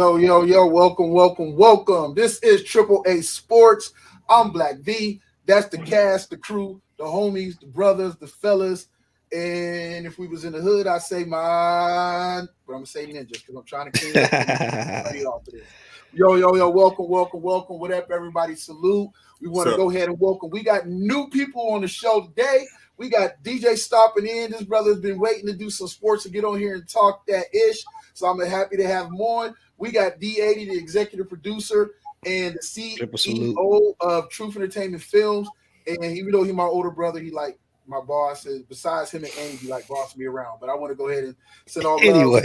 Yo, welcome. This is Triple A Sports. I'm Black V. That's the cast, the crew, the homies, the brothers, the fellas. And if we was in the hood, I'd say mine, but I'm gonna say ninjas because I'm trying to clean up money off of this. Yo, welcome. What up, everybody? Salute. We want to go ahead and welcome. We got new people on the show today. We got DJ stopping in. This brother's been waiting to do some sports to get on here and talk that ish. So I'm happy to have him on. We got D80, the executive producer and the CEO of Truth Entertainment Films. And even though he's my older brother, he like my boss. Besides him and Andy, he like boss me around. But I want to go ahead and send all love.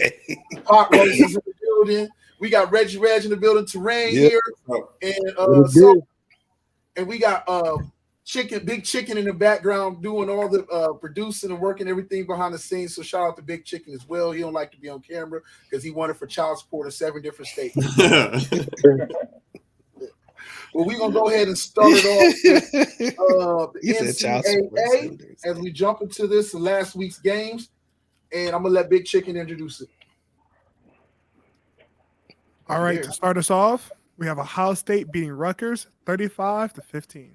Pot Roses in the building. We got Reggie Reg in the building, Terrain here. And we got Big Chicken in the background doing all the producing and working everything behind the scenes. So shout out to Big Chicken as well. He don't like to be on camera because he wanted for child support in 7 different states. Well, we're gonna go ahead and start it off with the NCAA as we jump into this last week's games, and I'm gonna let Big Chicken introduce it. All right, to start us off, we have Ohio State beating Rutgers 35-15.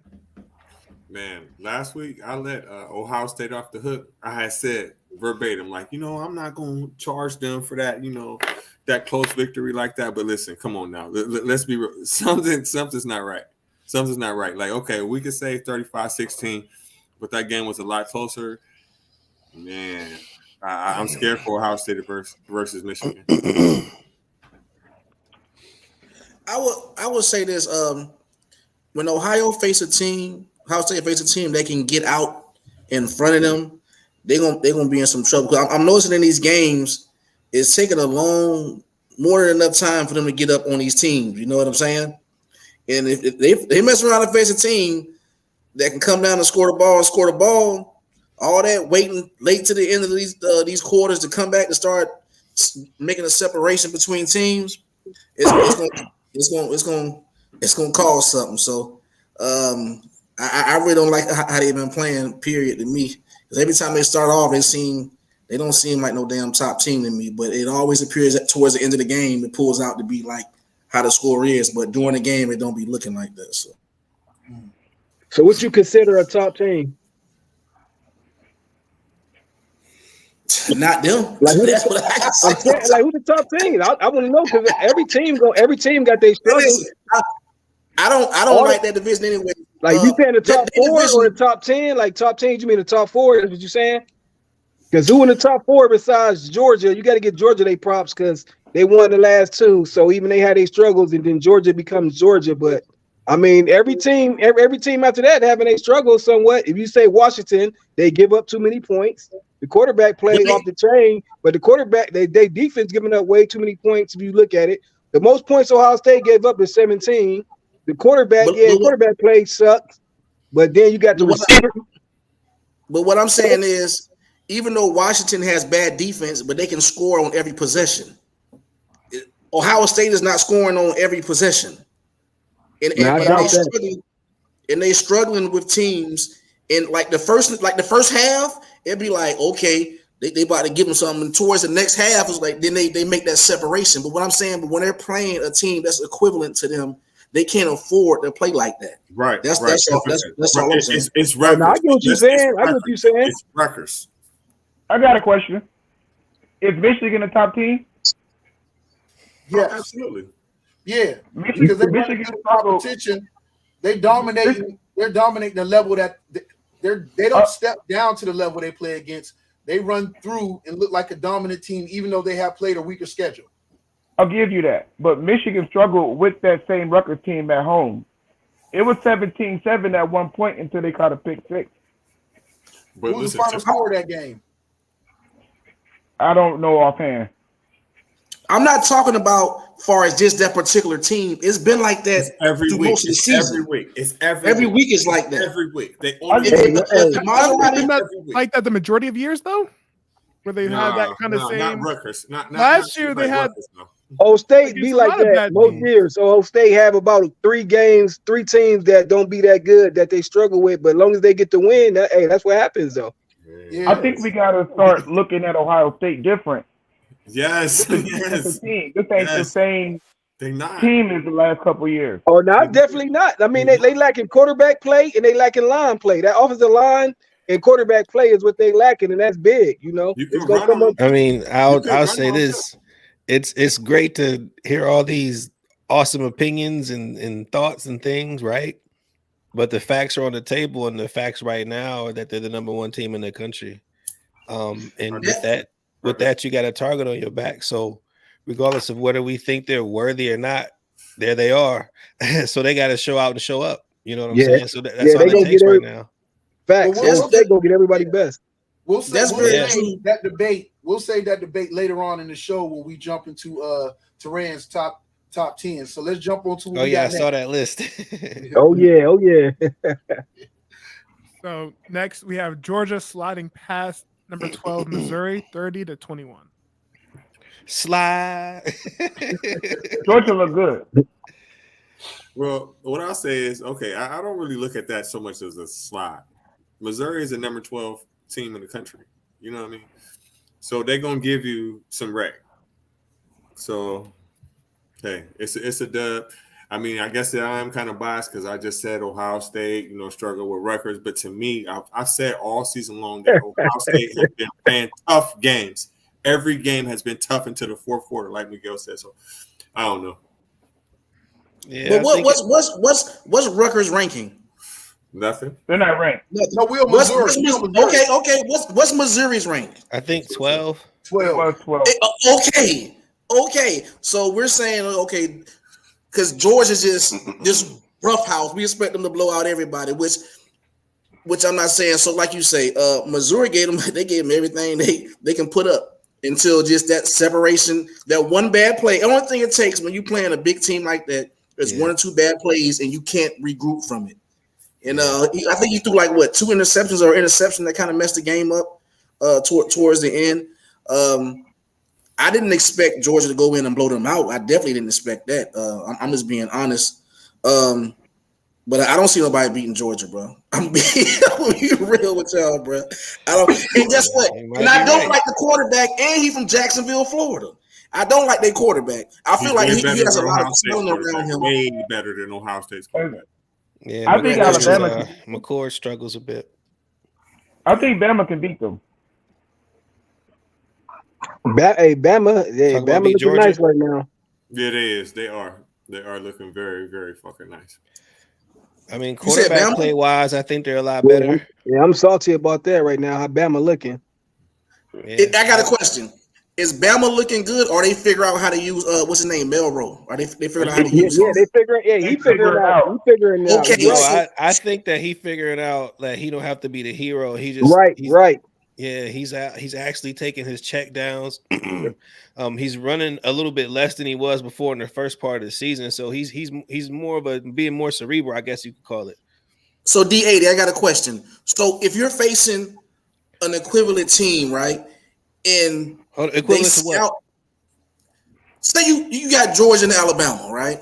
Man, last week I let Ohio State off the hook. I had said verbatim, like, I'm not going to charge them for that, that close victory like that. But listen, come on now. Let's be real. Something's not right. Something's not right. Like, okay, we could say 35-16, but that game was a lot closer. Man, I'm scared for Ohio State versus Michigan. I would say this. When Ohio State face a team they can get out in front of them, they're gonna be in some trouble. Because I'm noticing in these games, it's taking more than enough time for them to get up on these teams. You know what I'm saying? And if they mess around and face a team that can come down and score the ball, all that waiting late to the end of these quarters to come back to start making a separation between teams, it's gonna cause something. So I really don't like how they've been playing, period, to me. Because every time they start off, they don't seem like no damn top team to me. But it always appears that towards the end of the game, it pulls out to be like how the score is. But during the game, it don't be looking like that. So what you consider a top team? Not them. That's what I can say. Like who's the top team? I want to know because every team got their struggles. I don't like that division anyway. Like you saying the top 4 or the top 10? Like top 10, you mean the top 4? Is what you saying? Because who in the top 4 besides Georgia? You got to get Georgia their props because they won the last 2. So even they had their struggles, and then Georgia becomes Georgia. But I mean, every team after that having their struggles somewhat. If you say Washington, they give up too many points. The quarterback played off the chain, but the quarterback, they defense giving up way too many points. If you look at it, the most points Ohio State gave up is 17. The quarterback, quarterback play sucks, but then you got the receiver. But what I'm saying is, even though Washington has bad defense, but they can score on every possession. Ohio State is not scoring on every possession, and they're struggling with teams. And like the first half, it'd be like, okay, they about to give them something. And towards the next half, it's like then they make that separation. But what I'm saying, when they're playing a team that's equivalent to them, they can't afford to play like that. Right. That's all I'm saying. It's Rutgers. I get what you're saying. It's Rutgers. I got a question. Is Michigan a top team? Yeah, absolutely. Yeah, because they Michigan competition. They're dominating the level that they don't step down to the level they play against. They run through and look like a dominant team, even though they have played a weaker schedule. I'll give you that. But Michigan struggled with that same Rutgers team at home. It was 17-7 at one point until they caught a pick 6. But who was the final score of that game? I don't know offhand. I'm not talking about far as just that particular team. It's been like that every week. Most of the season. Every week. It's every week is like that. Every week. Like that the majority of years though, where they had that kind of same. Not Rutgers. Last year they had. Rutgers, no. Ohio State be like that most years. So Ohio State have about 3 teams that don't be that good that they struggle with. But as long as they get the win, that's what happens though. Yeah. I think we got to start looking at Ohio State different. Yes, This yes. ain't the Yes. same They not. team as the last couple of years. Oh, no, definitely not. I mean, they lacking quarterback play and they lacking line play. That offensive line and quarterback play is what they lacking, and that's big. You know, You it's can gonna run come on up. them. I mean, You I'll could run say on them. this. It's great to hear all these awesome opinions and thoughts and things, right? But the facts are on the table, and the facts right now are that they're the number one team in the country. And with that, you got a target on your back. So regardless of whether we think they're worthy or not, there they are. So they got to show out and show up. You know what I'm Yeah. saying? So that's Yeah, all they it gonna takes get right now. Facts. Well, Golden State gonna get everybody best. We'll say, That's we'll very say true. that debate. We'll say that debate later on in the show when we jump into Teran's top 10. So let's jump on to what Oh we yeah, I got saw next. that list. Oh yeah. So next we have Georgia sliding past number 12 Missouri 30-21. Slide. Georgia look good. Well, what I'll say is, okay, I don't really look at that so much as a slide. Missouri is the number 12 team in the country. You know what I mean? So they're gonna give you some rec. So, hey, it's a dub. I mean, I guess that I am kind of biased because I just said Ohio State, struggle with Rutgers. But to me, I've said all season long that Ohio State has been playing tough games. Every game has been tough into the fourth quarter, like Miguel said. So, I don't know. Yeah, But what's Rutgers ranking? Nothing. They're not ranked. No, we're Missouri. Okay. What's Missouri's rank? I think 12. It 12. was 12. Okay. So we're saying okay, because Georgia's just rough house. We expect them to blow out everybody, which I'm not saying. So like you say, Missouri gave them everything they can put up until just that separation, that one bad play. The only thing it takes when you playing a big team like that is one or two bad plays and you can't regroup from it. And I think he threw like 2 interceptions or interception that kind of messed the game up towards the end. I didn't expect Georgia to go in and blow them out. I definitely didn't expect that. I'm just being honest. But I don't see nobody beating Georgia, bro. I'm being real with y'all, bro. I don't. And guess what? And I don't like the quarterback, and he's from Jacksonville, Florida. I don't like their quarterback. I feel like he has a lot of talent around him. Way better than Ohio State's quarterback. Yeah, I think Alabama. McCord struggles a bit. I think Bama can beat them. Bama looking Georgia. nice right now. Yeah, they is. They are. They are looking very, very fucking nice. I mean, You said quarterback Bama? play wise, I think they're a lot better. Yeah, I'm salty about that right now. How Bama looking? Yeah. I got a question. Is Bama looking good, or they figure out how to use what's his name, Melrose? Are they figured out how to use him? They figure. Yeah, he figuring it out. He figuring it out. Okay, No, I think that he figuring out that he don't have to be the hero. He just Right. Yeah, he's actually taking his check downs. He's running a little bit less than he was before in the first part of the season. So he's more of being more cerebral, I guess you could call it. So D80, I got a question. So if you're facing an equivalent team, right, and Equivalent to what? Say you got Georgia and Alabama, right?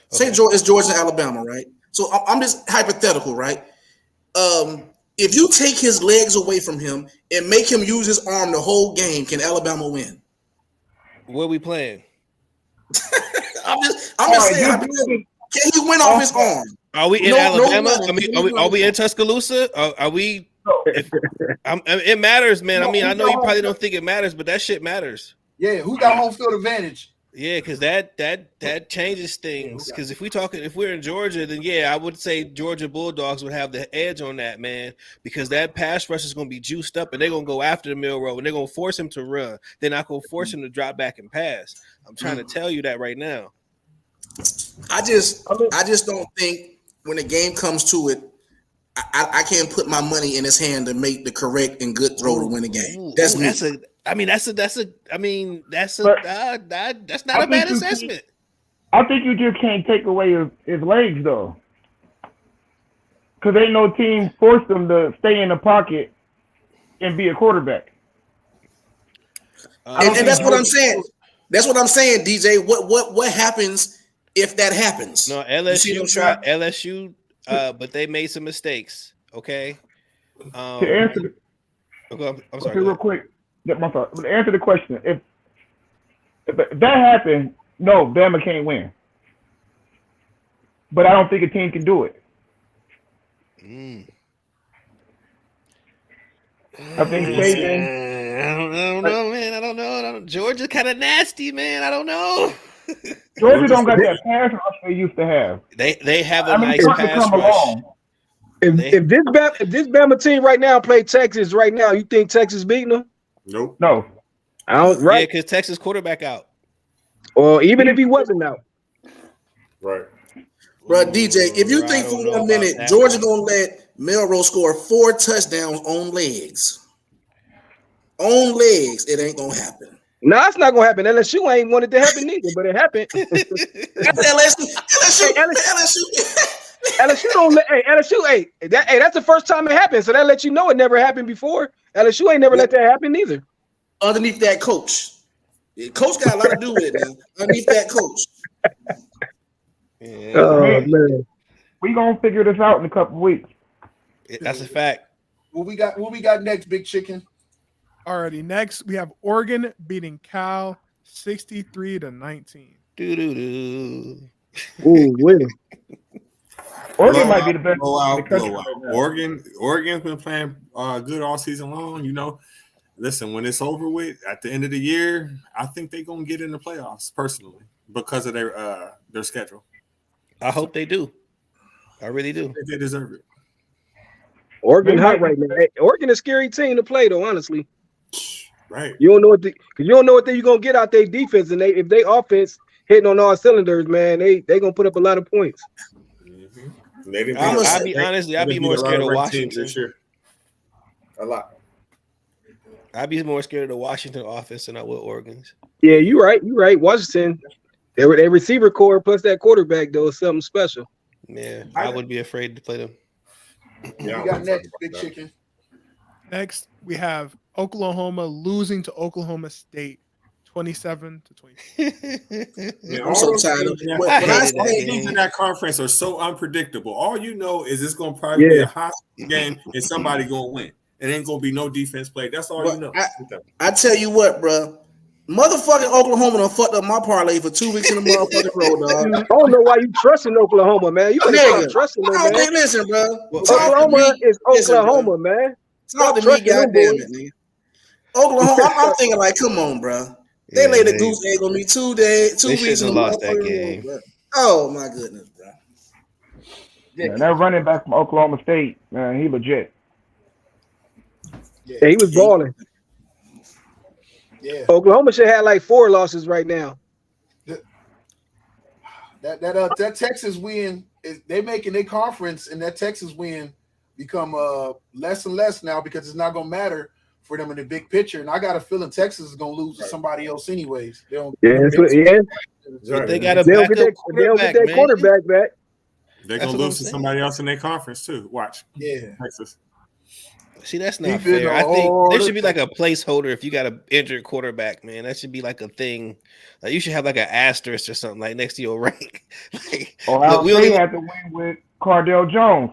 Say it's Georgia and Alabama, right? So I'm just hypothetical, right? If you take his legs away from him and make him use his arm the whole game, can Alabama win? What are we playing? I'm just saying, can he win off his arm? Are we in Alabama? Are we in Tuscaloosa? Are we? It matters, man. I mean, I know you probably don't think it matters, but that shit matters. Yeah, who got home field advantage? Yeah, because that changes things. Because if we're in Georgia, then yeah, I would say Georgia Bulldogs would have the edge on that, man. Because that pass rush is going to be juiced up, and they're going to go after the Milroe, and they're going to force him to run. They're not going to force him to drop back and pass. I'm trying to tell you that right now. I just don't think when the game comes to it, I can't put my money in his hand to make the correct and good throw to win the game. That's not a bad assessment. I think you just can't take away his legs though, because ain't no team forced him to stay in the pocket and be a quarterback. And that's what I'm saying. That's what I'm saying, DJ. What happens if that happens? No, LSU, but they made some mistakes. Okay. To answer, I'm sorry. real quick. To answer the question, if if that happened, no, Bama can't win. But I don't think a team can do it. I think Saban. I don't know, man. I don't know. Georgia's kind of nasty, man. I don't know. Georgia don't got that pass rush they used to have. They have a I mean, nice Georgia pass come rush. along. If this Bama team right now play Texas right now, you think Texas beating them? Nope. No. I don't. Yeah, Right. because Texas quarterback out. Or even if he wasn't out. Right. Bro, DJ, if you I think don't for know 1 about minute that Georgia one. gonna let Melrose score 4 touchdowns on legs, it ain't gonna happen. No, it's not gonna happen. LSU ain't wanted to happen neither, but it happened. LSU don't let LSU. That's the first time it happened. So that lets you know it never happened before. LSU ain't never let that happen neither. Underneath that coach. The coach got a lot to do with it now. Underneath that coach. Yeah, Oh Man. man. We gonna figure this out in a couple weeks. that's a fact. What we got next, Big Chicken? Alrighty, next we have Oregon beating Cal 63-19. Doo-doo-doo. Ooh, wait. Oregon might be the best. Blowout, in the country blowout. right now. Oregon's been playing good all season long. You know, listen, when it's over with at the end of the year, I think they're gonna get in the playoffs personally because of their schedule. I hope they do. I really do. They deserve it. Oregon hot right now. Hey, Oregon is a scary team to play though, honestly. Right. You don't know what you're gonna get out their defense, and if they offense hitting on all cylinders, man, they gonna put up a lot of points. Mm-hmm. I'll be honestly, I'd be more scared of Washington. This year. A lot. I'd be more scared of the Washington offense than I would Oregon's. Yeah, you're right. Washington, their receiver core plus that quarterback though is something special. Yeah, I would be afraid to play them. Yeah, We got next, Big Chicken. Next, we have Oklahoma losing to Oklahoma State 27-20. Yeah, I'm so tired of it. When I say teams in that conference are so unpredictable. All you know is it's going to probably be a high game and somebody going to win. It ain't going to be no defense play. That's all you know. I tell you what, bro. Motherfucking Oklahoma done fucked up my parlay for 2 weeks in the motherfucking row, dog. I don't know why you trusting Oklahoma, man. You better stop trusting them, man. Listen, bro. Oklahoma is Oklahoma, man. Talk to me, goddamn it, nigga. Oklahoma, I'm thinking like, come on, bro. They laid the goose egg on me 2 weeks in the lost that motherfucking game. row, bro. Oh my goodness, bro. Yeah, that running back from Oklahoma State, man, he legit. Yeah, he was balling. Yeah. Oklahoma should have like 4 losses right now. That Texas win is they making their conference, and that Texas win become less and less now because it's not gonna matter for them in the big picture. And I got a feeling Texas is gonna lose to somebody else anyways. They don't. Yeah, But they got a they'll get backup that quarterback back. They're That's going to what lose to I'm somebody else in their conference, too. Watch. Yeah. Texas. See, that's He not been fair. I think all there the should be like a placeholder if you got an injured quarterback, man. That should be like a thing. Like you should have like an asterisk or something like next to your rank. Like, Ohio look, we State only had to win with Cardale Jones.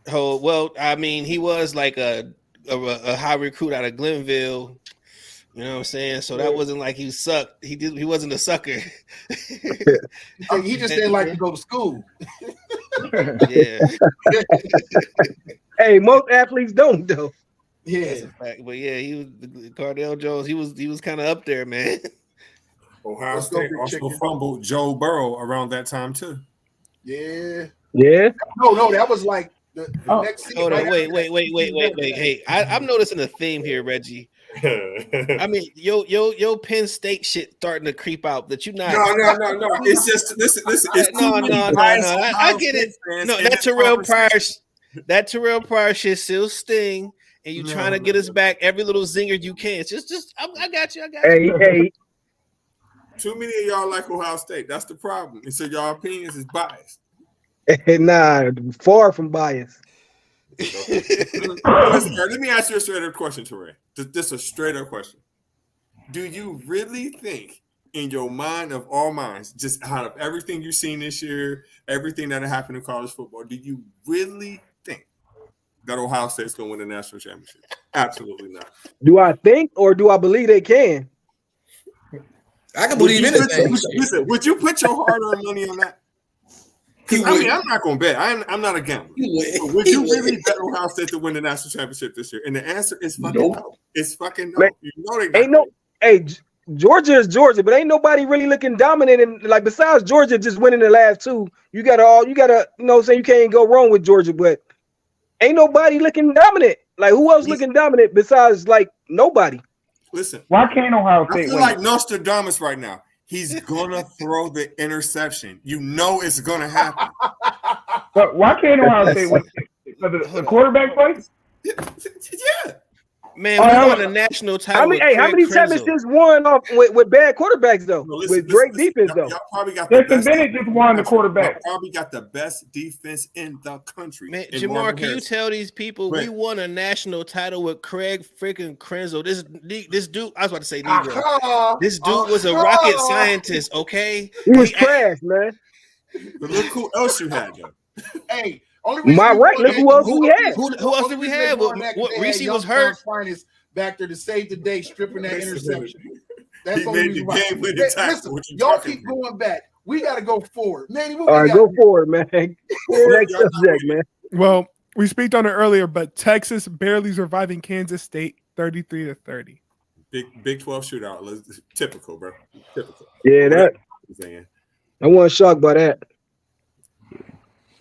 Oh well, I mean, he was like a high recruit out of Glenville. You know what I'm saying? So that wasn't like he sucked. He wasn't a sucker. He just didn't like to go to school. Yeah. Hey, most athletes don't though. That's Yeah. a fact. But yeah, he was Cardale Jones. He was kind of up there, man. Ohio Let's go, State Big also Chicken. fumbled Joe Burrow around that time, too. Yeah. Yeah. No, that was like the next season. Hold on, right wait. Hey, I'm noticing a theme here, Reggie. I mean, yo, Penn State shit starting to creep out. That you not. No. It's just listen. It's No. I get it. No, that Terrell Pryor shit still sting, and you trying to get us back every little zinger you can. It's just I got you. Hey. Too many of y'all like Ohio State. That's the problem. And so your opinions is biased. Nah, far from bias. Let me ask you a straight up question, Terrell. This is a straight up question. Do you really think, in your mind of all minds, just out of everything you've seen this year, everything that happened in college football, do you really think that Ohio State's going to win the national championship? Absolutely not. Do I think or do I believe they can? I can believe anything. Listen, would you put your hard-earned money on that? Because I mean, I'm not going to bet. I'm not a gambler. Would you really bet Ohio State to win the national championship this year? And the answer is fucking no. It's fucking no. Man, you know they ain't no. Hey, Georgia is Georgia, but ain't nobody really looking dominant. And like besides Georgia just winning the last two, you gotta you know what I'm saying, you can't go wrong with Georgia, but ain't nobody looking dominant. Like who else looking dominant besides like nobody? Listen, why can't Ohio State I feel win? like Nostradamus right now. He's gonna throw the interception. You know it's gonna happen. But why can't Ohio State win? Because the quarterback play? Yeah. Man, we won a national title. How many championships won off with bad quarterbacks though? With great defense though. Y'all probably got Justin Bennett just won the quarterback. Y'all probably got the best defense in the country. Man, Jamar, can you tell these people we won a national title with Craig freaking Krenzel? This dude, I was about to say Negro. This dude was a rocket scientist, okay? He was trash, man. But look who else you had though. Hey, look who else we had. Who else did we have? What Reese was hurt. Back there to save the day, stripping that interception. That's He the only made the reason why. game winning tackle. Listen, y'all keep going back. We got to go forward. Manny, what All we right, got? go forward, man. Next subject, man. Well, we speak on it earlier, but Texas barely surviving Kansas State 33-30. Big 12 shootout. Typical, bro. Typical. Yeah, I wasn't shocked by that.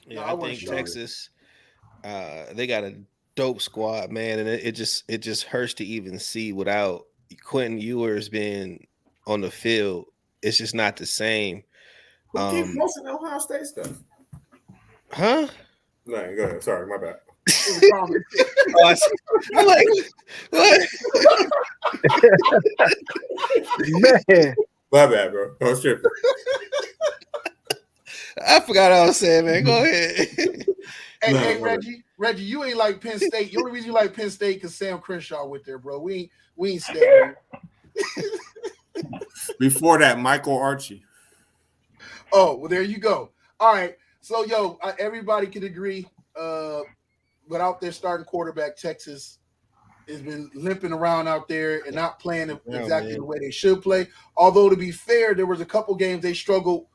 Yeah, I think Texas, they got a dope squad, man, and it just hurts to even see without Quentin Ewers being on the field. It's just not the same. Keep posting Ohio State stuff. Huh? No, go ahead. Sorry, my bad. I'm like, what? Man. My bad, bro. I was tripping. I forgot what I was saying, man. Go ahead. Hey, Reggie, you ain't like Penn State. The only reason you like Penn State because Sam Crenshaw with there, bro. We ain't staying. Before that, Michael Archie. Oh, well, there you go. All right. So, everybody can agree without their starting quarterback, Texas has been limping around out there and not playing exactly the way they should play. Although, to be fair, there was a couple games they struggled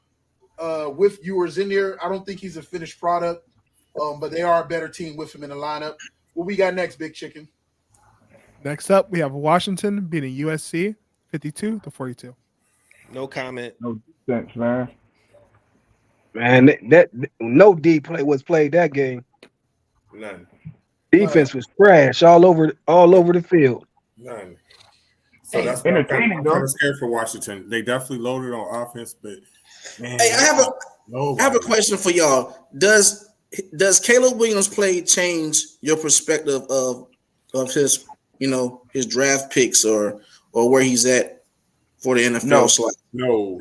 with Ewers in there. I don't think he's a finished product, but they are a better team with him in the lineup. What we got next, Big Chicken? Next up, we have Washington beating USC 52-42. No comment. No sense, man. Man, that no D play was played that game. None. Defense was trash all over the field. None. So that's entertaining, I'm though. kind of scared for Washington. They definitely loaded on offense, but man, Hey, I have a question for y'all. Does Caleb Williams' play change your perspective of his his draft picks or where he's at for the NFL slot? No.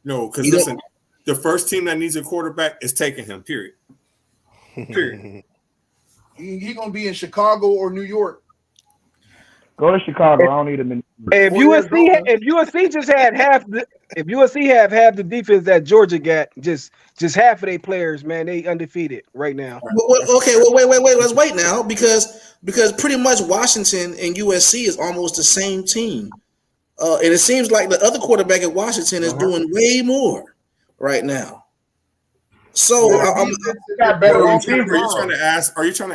No, because listen, the first team that needs a quarterback is taking him. Period. He gonna be in Chicago or New York. Go to Chicago. I don't need him in. If USC just had half the defense that Georgia got, just half of their players, man, they undefeated right now. Okay, wait. Let's wait now because pretty much Washington and USC is almost the same team, and it seems like the other quarterback at Washington is doing way more right now. So are you trying to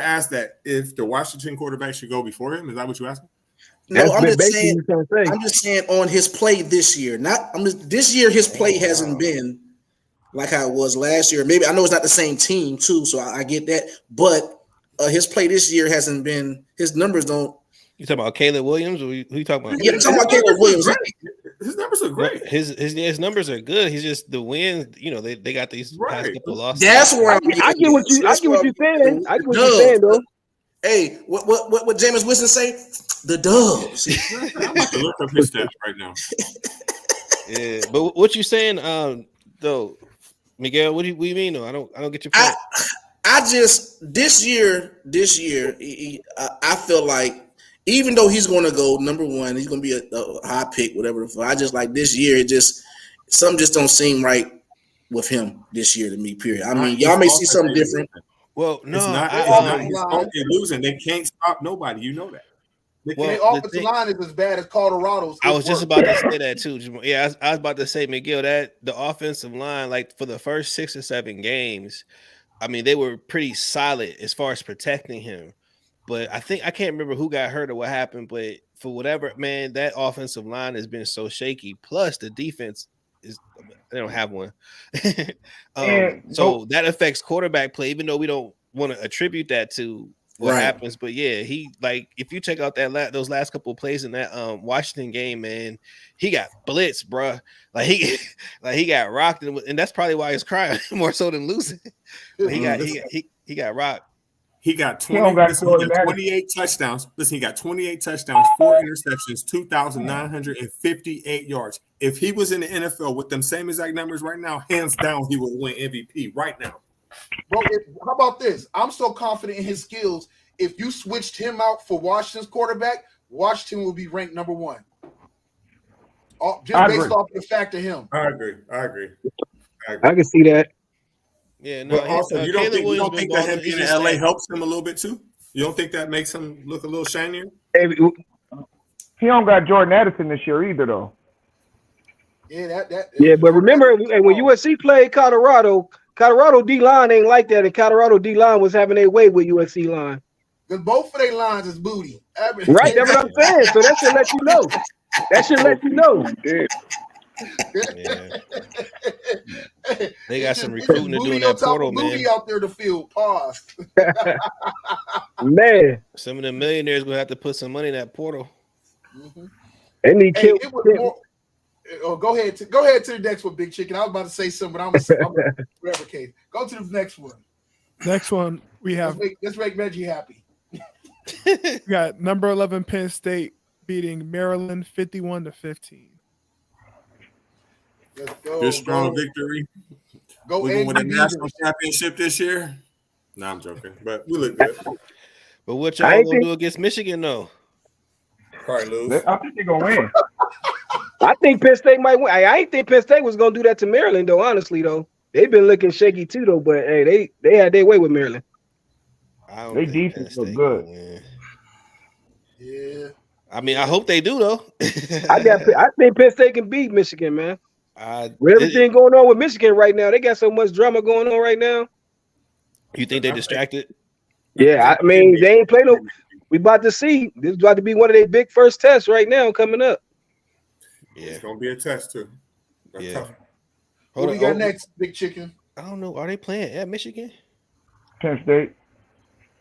ask that if the Washington quarterback should go before him? Is that what you're asking? No, I'm just saying on his play this year. This year his play hasn't been like how it was last year. Maybe I know it's not the same team too, so I get that. But his play this year hasn't been. His numbers don't. You talking about Caleb Williams, or who you talking about? Yeah, I'm talking about Caleb Williams. His numbers are great. His numbers are good. He's just the wins. They got these past couple losses. That's where I get what you're saying. I get what you're saying though. Hey, what Jameis Winston say? The Doves. I'm about to look up his stats right now. Yeah, but what you saying, though, Miguel? What do you mean? Though I don't get your point. I just this year, I feel like even though he's going to go number one, he's going to be a high pick, whatever. I just like this year, something just don't seem right with him this year to me. Period. I mean, y'all may see something different. Well, no, it's not his fault they're losing. They can't stop nobody. You know that. Well, Their the offensive thing- line is as bad as Colorado's. I if was just worse. about to say that too. Yeah, I was about to say, Miguel, that the offensive line, like for the first 6 or 7 games, I mean, they were pretty solid as far as protecting him. But I can't remember who got hurt or what happened, but for whatever, man, that offensive line has been so shaky. Plus, the defense they don't have one. So that affects quarterback play, even though we don't want to attribute that to what happens. But yeah, he like if you check out those last couple of plays in that Washington game, man, he got blitzed, bro. Like he got rocked, and that's probably why he's crying more so than losing. He got rocked. He got 28 touchdowns. Listen, he got 28 touchdowns, 4 interceptions, 2,958 yards. If he was in the NFL with them same exact numbers right now, hands down, he would win MVP right now. Bro, how about this? I'm so confident in his skills. If you switched him out for Washington's quarterback, Washington will be ranked number 1. Just based off the fact of him. I agree. I can see that. Yeah, no. But also, you don't think that him being in LA helps him a little bit too? You don't think that makes him look a little shinier? He don't got Jordan Addison this year either, though. Yeah, but remember when USC played Colorado D-line ain't like that, and Colorado D-line was having their way with USC line. Because both of their lines is booty. Right, that's what I'm saying. So that should let you know. That should let you know. Yeah. They got some recruiting to do in that portal, man. Out there to field. Pause. Man, some of the millionaires gonna have to put some money in that portal. Mm-hmm. They need go ahead to the next one, Big Chicken. I was about to say something, but I'm gonna replicate. Go to the next one. Next one we have. Let's make Reggie happy. We got number 11 Penn State beating Maryland 51-15. Let's go. Good strong victory. Go we gonna win a national championship this year. No, I'm joking, but we look good. But what y'all gonna do against Michigan though? Probably lose. I think they're gonna win. I think Penn State might win. I ain't think Penn State was gonna do that to Maryland though. Honestly though, they've been looking shaky too though. But hey, they had their way with Maryland. They defense look good. Yeah. I mean, I hope they do though. I think Penn State can beat Michigan, man. With everything going on with Michigan right now, they got so much drama going on right now. You think they're distracted? Yeah, I mean they ain't play no. We about to see. This is about to be one of their big first tests right now coming up. Yeah, it's gonna be a test too. That's tough. What we got next, Big Chicken? I don't know. Are they playing at Michigan? Penn State.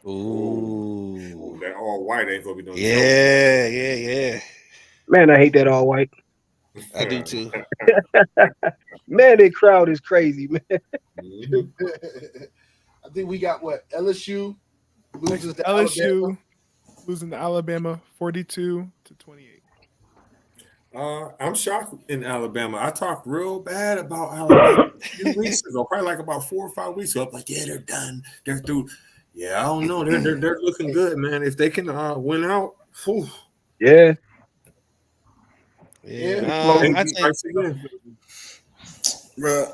Ooh, that all white ain't gonna be doing. Yeah. Man, I hate that all white. I do too. Man, that crowd is crazy, man. Mm-hmm. I think we got what? LSU loses to LSU losing to Alabama 42-28. I'm shocked in Alabama. I talked real bad about Alabama a few weeks ago, probably like about 4 or 5 weeks ago. I'm like, yeah, they're done. They're through. Yeah, I don't know. They're looking good, man. If they can win out, whew. Yeah. I think, bro,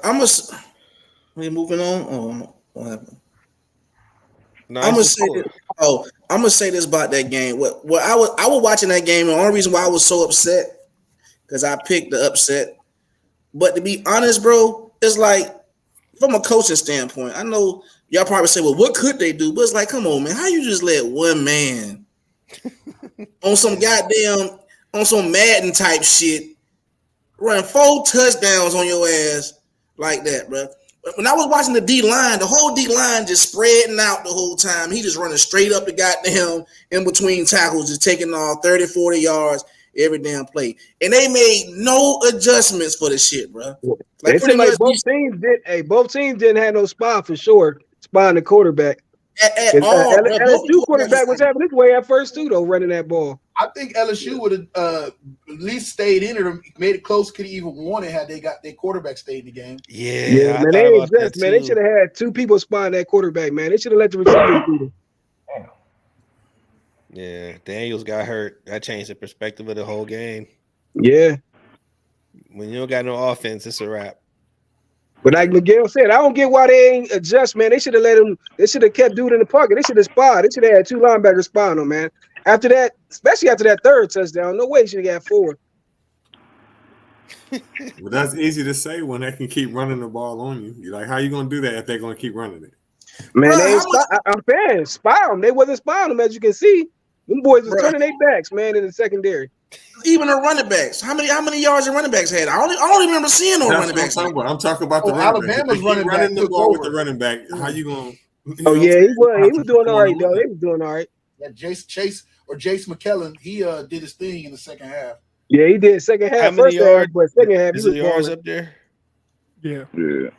we moving on. Oh, what happened? No, I'm gonna say this about that game. I was watching that game, and the only reason why I was so upset because I picked the upset. But to be honest, bro, it's like from a coaching standpoint, I know y'all probably say, well, what could they do? But it's like, come on, man, how you just let one man on some Madden type shit run 4 touchdowns on your ass like that, bro? When I was watching the D-line, the whole D-line just spreading out the whole time. He just running straight up the goddamn in between tackles, just taking all 30, 40 yards every damn play. And they made no adjustments for the shit, bro. Like both teams didn't have no spot for sure. Spot in the quarterback. At all. LSU quarterback was having his way at first too, though, running that ball. I think LSU would have at least stayed in it or made it close. Could have even won it had they got their quarterback stayed in the game. Yeah, man. They ain't just, man. They should have had 2 people spotting that quarterback, man. They should have let the receivers do it. Yeah, Daniels got hurt. That changed the perspective of the whole game. Yeah. When you don't got no offense, it's a wrap. But like Miguel said, I don't get why they ain't adjust, man. They should have let him. They should have kept dude in the pocket. They should have spied. They should have had 2 linebackers spying him, man. After that, especially after that third touchdown, no way he should have got 4. But that's easy to say when they can keep running the ball on you. You're like, how you gonna do that if they're gonna keep running it? Man, Bruh, I'm saying spy them. They wasn't spying them, as you can see. Them boys was Bruh. turning their backs, man, in the secondary. Even the running backs. How many yards the running backs had? I don't remember seeing no That's running what backs. I'm talking about the Oh, running back. Alabama's If they keep running back the took ball with over. the running back. How you gonna? Oh yeah, he was doing all right though. They They was doing all right. That Jace McKellen, he did his thing in the second half. Yeah, he did second half. How many First half, yards? but second half he Is was the yards balling. up there? Yeah. Yeah.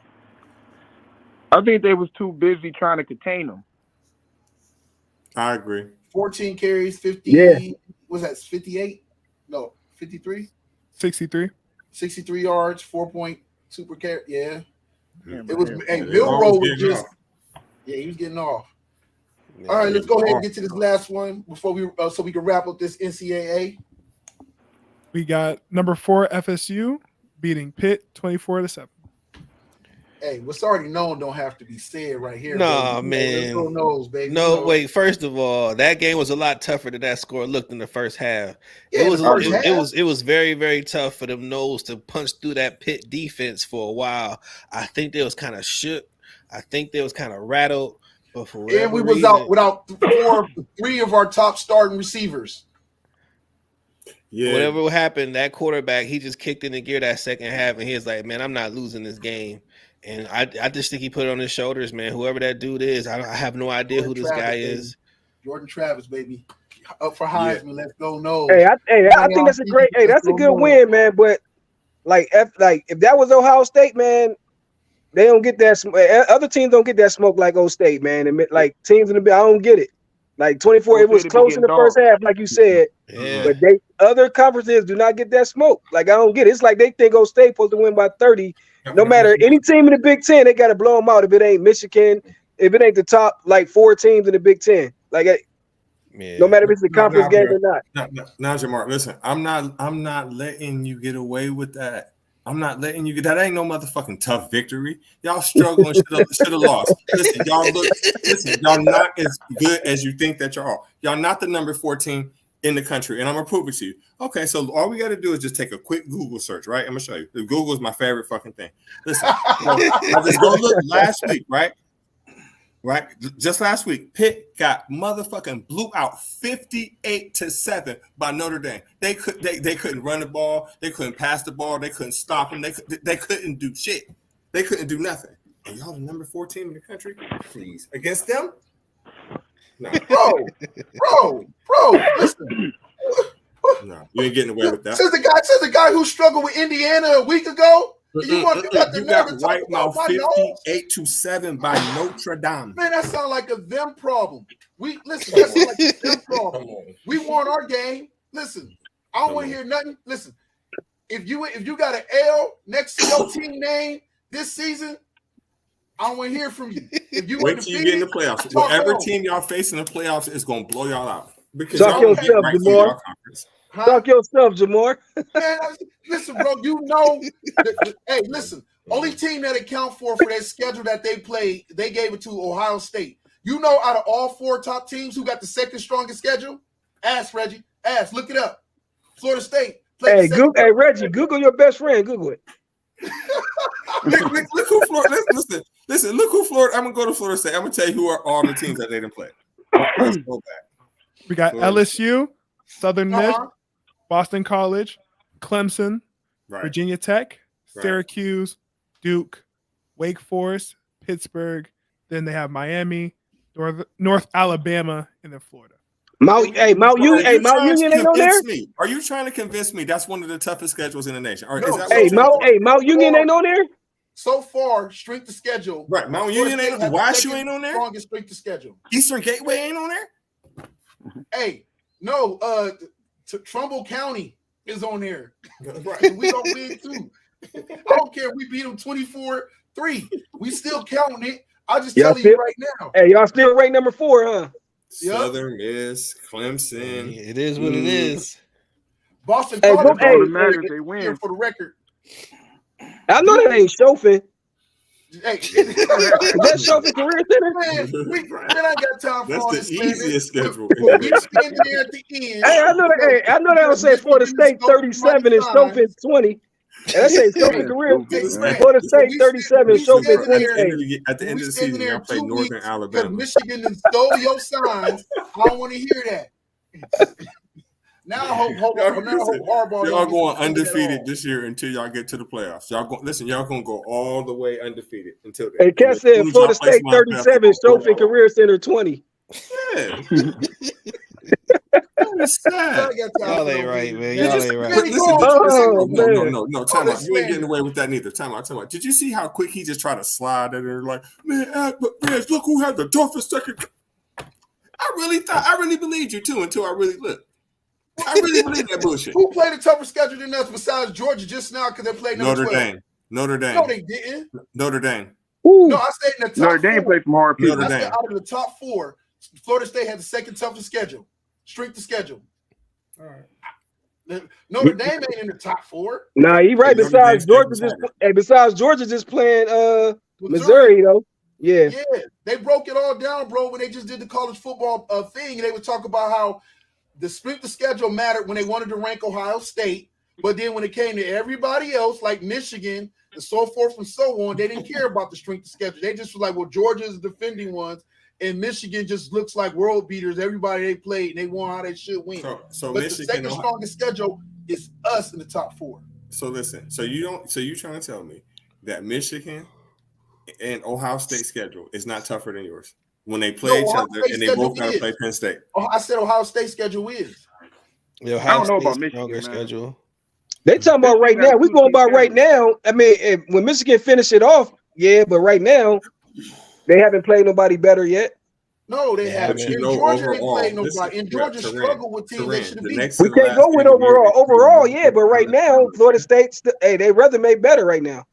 I think they was too busy trying to contain them. I agree. 14 carries, 50. Yeah. Was that 58? No, 53. 63. 63 yards, 4.2 per carry. Yeah. Yeah, It was. man. Hey, They Milrow always was getting just. off. Yeah, he was getting off. All right, let's go ahead and get to this last one before we so we can wrap up this NCAA. We got number 4 FSU beating Pitt 24-7. Hey, what's already known don't have to be said right here. Nah, baby. man. Little nose, baby. No, You know. wait. First of all, that game was a lot tougher than that score looked in the first half. Yeah, it was the first it was very, very tough for them Noles to punch through that Pitt defense for a while. I think they was kind of shook. I think they was kind of rattled. But for whatever And we was reason, out without 3 of our top starting receivers. Yeah. whatever happened, that quarterback, he just kicked in the gear that second half, and he was like, "Man, I'm not losing this game." And I just think he put it on his shoulders, man. Whoever that dude is, I have no idea who Jordan this guy Travis, baby. is. Jordan Travis, baby. Up for Heisman. Let's go, Nose. Hey, I think that's a great. Hey, that's a good win, man. But if that was Ohio State, man, they don't get that. Other teams don't get that smoke like Ohio State, man. And like teams in the, I don't get it. Like 24, it was close in the first half, like you said. Yeah. But other conferences do not get that smoke. Like I don't get it. It's like they think Ohio State supposed to win by 30. No matter any team in the Big Ten, they got to blow them out. If it ain't Michigan, if it ain't the top like 4 teams in the Big Ten, like no matter if it's the conference game or not. Now, Jamar, listen, I'm not letting you get away with that. I'm not letting you get that. Ain't no motherfucking tough victory. Y'all struggling, should have lost. Listen, y'all not as good as you think that y'all are. Y'all not the number 14 in the country, and I'm gonna prove it to you. Okay, so all we got to do is just take a quick Google search, right? I'm gonna show you. Google is my favorite fucking thing. Listen, I just go look last week, right? Right, just last week, Pitt got motherfucking blew out 58-7 by Notre Dame. They couldn't run the ball, they couldn't pass the ball, they couldn't stop them, they couldn't do shit, they couldn't do nothing. And y'all the number 4 team in the country, please, against them? No, Bro, listen. no, you ain't getting away with that. Says the guy who struggled with Indiana a week ago. You got right now 58-7 by Notre Dame. Man, that sounds like a them problem. That sounds like a them problem. We won our game. Listen, I don't want to hear nothing. Listen, if you got an L next to your team name this season, I don't want to hear from you. If you wait till you get in the playoffs. Whatever team y'all face in the playoffs is gonna blow y'all out. Because Talk y'all yourself, Jamar. Talk yourself, Jamar. Man, listen, bro. You know, hey, listen. Only team that account for their schedule that they played, they gave it to Ohio State. You know, out of all 4 top teams, who got the second strongest schedule? Ask Reggie. Ask. Look it up. Florida State. Hey, Reggie. Google your best friend. Google it. look who Florida. Listen. Look who Florida. I'm gonna go to Florida State. I'm gonna tell you who are all the teams that they didn't play. Let's go back. We got Florida. LSU, Southern Miss, Boston College, Clemson, Right. Virginia Tech, Right. Syracuse, Duke, Wake Forest, Pittsburgh. Then they have Miami, North Alabama, and then Florida. Mount Union ain't on there. Are you trying to convince me that's one of the toughest schedules in the nation? Or No, is that Mount Union ain't on there. So far, strength of schedule. Right. Mount Union ain't. WashU ain't on there. Strongest strength of schedule. Eastern Gateway ain't on there. Hey, no. Trumbull County is on there. Right. We don't win too. I don't care if we beat them 24-3. We still counting it. I'll just tell you right now. Hey, y'all still ranked number 4, huh? Southern Miss, Clemson. It is what it is. Boston Hey, College they win for the record. I know that ain't Chauffin. Hey, Is that Chauffeur Career Center? man, I got time for That's all the this. slander. easiest schedule. But you standing there at the end. Hey, I know that. Hey, I know that will say Florida State 37 and Chauffeur 20. And that say Chauffeur Career. Florida State 37 and Chauffeur 28. At the end of the season, y'all play Northern Alabama. Because Michigan done stole your signs. I don't want to hear that. Now I hope Harbaugh. Y'all going undefeated this year until y'all get to the playoffs. Y'all gonna go all the way undefeated until then. Hey, Cat said Florida State 37, Chauffeur Career Center 20. Yeah. That's sad. Y'all ain't right, man. Y'all ain't right. No. Time out. You ain't getting away with that neither. Time out. Did you see how quick he just tried to slide at her? Like, man, look who had the toughest second. I really believed you too until I really looked. I really believe that bullshit. Who played a tougher schedule than us besides Georgia just now because they played Notre Dame. Notre Dame. No, they didn't. Notre Dame. Ooh. No, I said in the top Notre Dame played some hard people. I said out of the top 4, Florida State had the second toughest schedule. Strength of schedule. All right. Notre Dame ain't in the top 4. Nah, you right. Besides Georgia just playing Missouri though. Yeah, they broke it all down, bro. When they just did the college football thing, and they would talk about how the strength of schedule mattered when they wanted to rank Ohio State, but then when it came to everybody else, like Michigan and so forth and so on, they didn't care about the strength of schedule. They just were like, well, Georgia is the defending ones, and Michigan just looks like world beaters. Everybody they played, and they won how they should win. So but Michigan, the second strongest schedule is us in the top 4. So listen, so you trying to tell me that Michigan and Ohio State schedule is not tougher than yours when they play each other and they both got to play Penn State? Oh, I said Ohio State schedule is. Yeah, Ohio I don't know about Michigan schedule. They talking about right now. We going by right now. I mean, when Michigan finish it off, yeah, but right now they haven't played nobody better yet. No, they haven't. In Georgia, they played nobody. In Georgia, struggle with teams they shouldn't be. We can't go with overall. Overall, yeah, but right now, Florida State, they resume better right now.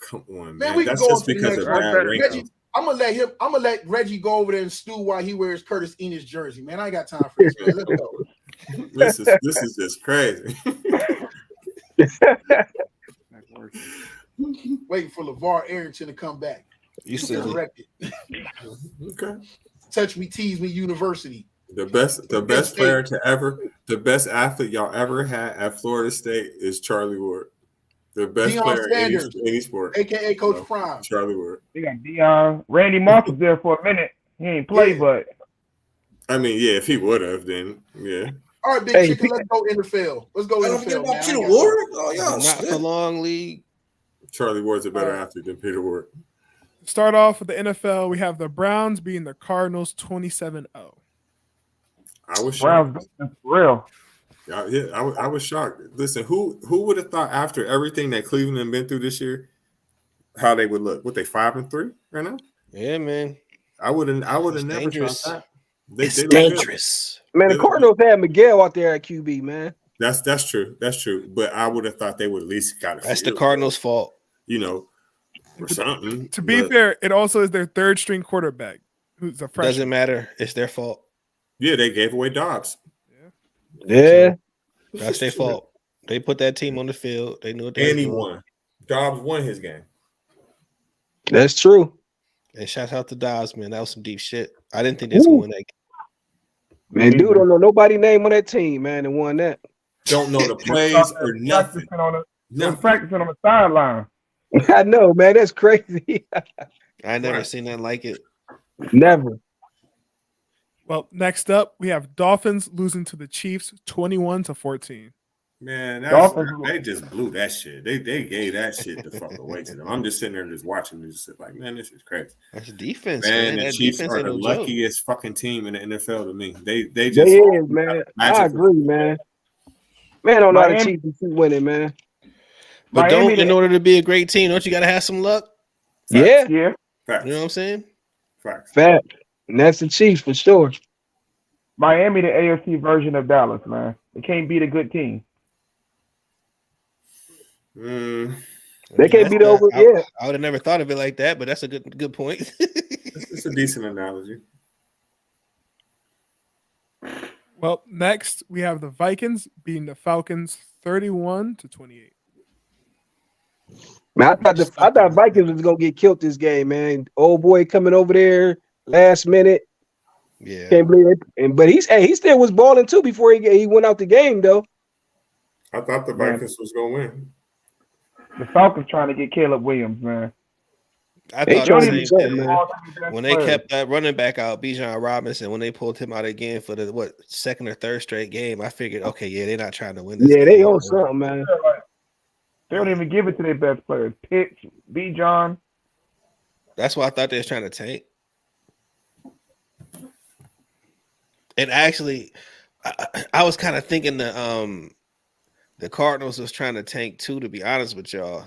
Come on, man. We that's just because of Reggie. I'm gonna let Reggie go over there and stew while he wears Curtis Enos jersey. Man, I ain't got time for this. Man. Let's go. This is just crazy. Waiting for LeVar Arrington to come back. You silly. Okay. Touch me, tease me, university. The best player to ever, the best athlete y'all ever had at Florida State is Charlie Ward. The best player in any sport, aka Coach Prime. Charlie Ward. They got Deion. Randy Moss was there for a minute. He ain't play, but I mean, yeah, if he would have, then yeah. All right, big chicken. Let's go NFL. Let's go NFL. Peter Ward. Oh, y'all not for long league. Charlie Ward's a better athlete than Peter Ward. Start off with the NFL. We have the Browns beating the Cardinals 27-0. I was shocked. Browns for real. Yeah, I was shocked. Listen, who would have thought after everything that Cleveland had been through this year, how they would look? What, they 5-3 right now? Yeah, man. I would have never thought that. It's dangerous. Man, the Cardinals had Miguel out there at QB, man. That's true. That's true. But I would have thought they would at least got it. That's the Cardinals' fault. You know, or something. To be fair, it also is their third string quarterback who's a freshman. Doesn't matter. It's their fault. Yeah, they gave away Dobbs. Yeah. That's their fault. They put that team on the field. They knew what they and he won. Dobbs won his game. That's true. And shout out to Dobbs, man. That was some deep shit. I didn't think they was going to win that game. Man, dude don't know nobody name on that team, man, and won that. Don't know the plays or nothing. Practicing on the sideline. I know, man. That's crazy. I never seen that like it. Never. Well, next up, we have Dolphins losing to the Chiefs 21-14. Man, they just blew that shit. They gave that shit the fuck away to them. I'm just sitting there just watching and just like, man, this is crazy. That's defense, man. The Chiefs are the luckiest fucking team in the NFL to me. They just is, man. I agree, man. Man, I don't know how the Chiefs keep winning, man. But in order to be a great team, don't you got to have some luck? Facts. Yeah. Facts. You know what I'm saying? Facts. Fact. And that's the Chiefs for sure. Miami, the AFC version of Dallas, man. They can't beat a good team. They can't beat over. Yeah, I would have never thought of it like that, but that's a good point. It's a decent analogy. Well, next we have the Vikings beating the Falcons 31-28. Man, I thought Vikings was gonna get killed this game, man. Old boy coming over there last minute. Yeah. Can't believe it. But he still was balling too before he went out the game though. I thought the Vikings was gonna win. The Falcons trying to get Caleb Williams, man. I They thought trying the to same do something, thing. man. When they kept that running back out, Bijan Robinson, when they pulled him out again for the second or third straight game, I figured, okay, yeah, they're not trying to win this. Yeah, they game. own something, man. They don't even give it to their best players. Pitts, Bijan. That's why I thought they was trying to tank. And actually, I was kind of thinking the Cardinals was trying to tank too, to be honest with y'all.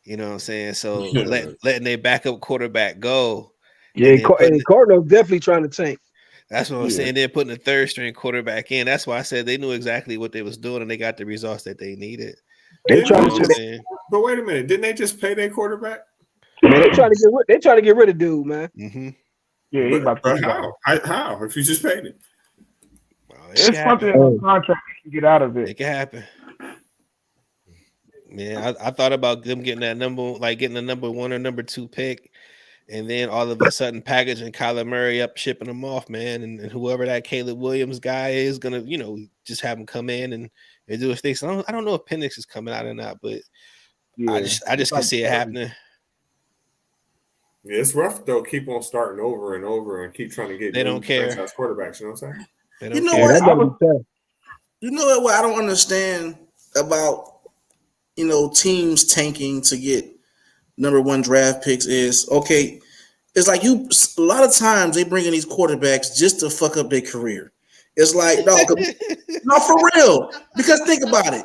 You know what I'm saying? So letting their backup quarterback go. Yeah, Cardinals definitely trying to tank. That's what I'm saying. They're putting a third string quarterback in. That's why I said they knew exactly what they was doing and they got the results that they needed. They trying You know what I'm to saying? But wait a minute, didn't they just pay their quarterback? man, they trying to get rid of dude, man. Mm-hmm. Yeah, he's about But to how? If you just paid it? Well, It's something in the contract you can get out of It it. can happen. Yeah, I thought about them getting the number 1 or number 2 pick, and then all of a sudden packaging Kyler Murray up, shipping him off, man, and whoever that Caleb Williams guy is gonna, just have him come in and do his thing. So I don't know if Penix is coming out or not, but Yeah. I just can see it happening. Yeah, it's rough though. Keep on starting over and over and keep trying to get. They don't care. franchise quarterbacks. You know what I'm saying? They You don't know care. That gotta be tough. You know what I don't understand about teams tanking to get number 1 draft picks is okay. It's like a lot of times they bring in these quarterbacks just to fuck up their career. It's like no, for real. Because think about it.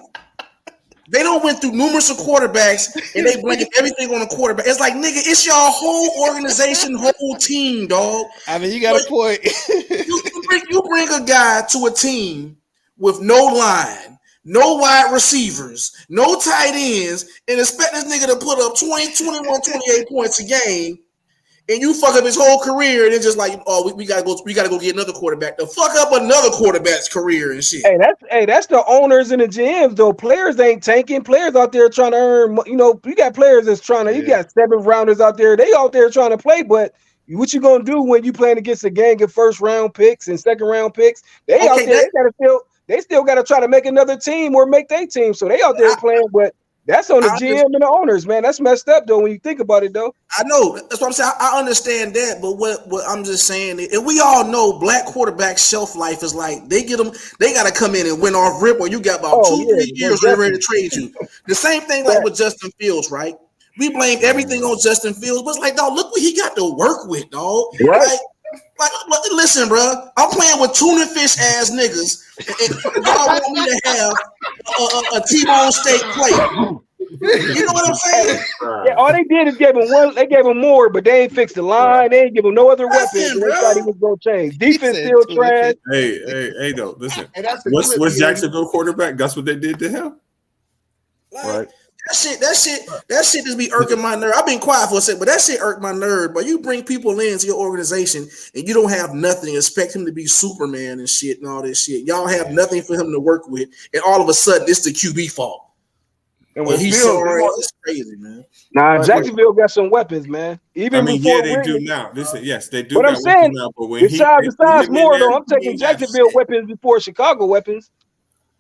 They don't went through numerous of quarterbacks and they blame everything on the quarterback. It's like, nigga, it's your whole organization, whole team, dog. I mean, you got a point. You bring a guy to a team with no line, no wide receivers, no tight ends, and expect this nigga to put up 20, 21, 28 points a game, and you fuck up his whole career, and it's just like, oh, we gotta go get another quarterback to fuck up another quarterback's career and shit. That's the owners and the GMs though. Players ain't tanking. Players out there trying to earn. You got players that's trying to. You got 7th rounders out there. They out there trying to play, but what you gonna do when you playing against a gang of 1st round picks and 2nd round picks? They out there. They still got to try to make another team or make their team. So they out there playing, but that's on the GM and the owners, man. That's messed up though when you think about it though. I know. That's what I'm saying. I understand that, but what I'm just saying, and we all know black quarterback shelf life is like they got to come in and win off rip, or you got about 2-3 years ready to trade you. The same thing like with Justin Fields, right? We blame everything on Justin Fields, but it's like, dog, look what he got to work with, dog. Right. Like, listen, bro. I'm playing with tuna fish ass niggas, and y'all want me to have a T-bone steak plate. You know what I'm saying? Yeah, all they did is gave him one. They gave him more, but they ain't fixed the line. They ain't give him no other weapons. They thought he was gonna change. Defense still trash. Hey, though, listen. What's Jacksonville quarterback? That's what they did to him. Right. That shit just be irking my nerve. I've been quiet for a second, but that shit irked my nerve. But you bring people into your organization and you don't have nothing, expect him to be Superman and shit and all this shit. Y'all have nothing for him to work with, and all of a sudden it's the QB fault. And when he's sorry, it's crazy, man. Nah, Jacksonville got some weapons, man. Even they before do now. Listen, yes, they do. But I'm saying, now, but when besides more though, I'm taking Jacksonville weapons before Chicago weapons.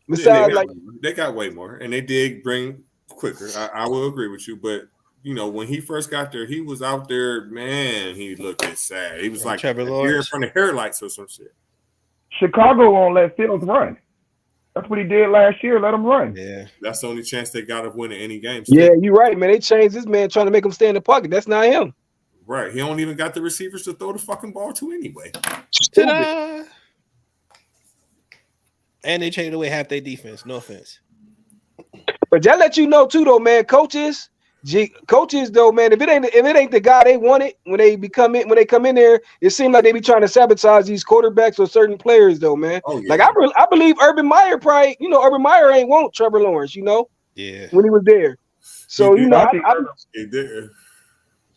Besides, they got way more, and they did bring quicker. I will agree with you, but when he first got there, he was out there, man. He looked sad. He was like Trevor here in Lawrence front of headlights or some shit. Chicago won't let Fields run. That's what he did last year. Let him run. Yeah, that's the only chance they got of winning any games. Yeah, you're right, man. They changed this man trying to make him stay in the pocket. That's not him. Right. He don't even got the receivers to throw the fucking ball to anyway. Ta-da! And they traded away half their defense. No offense. But that let you know too, though, man. Coaches, though, man. If it ain't the guy they wanted when they come in there, it seems like they be trying to sabotage these quarterbacks or certain players, though, man. Oh, yeah. Like I believe Urban Meyer probably, Urban Meyer ain't want Trevor Lawrence, yeah, when he was there. So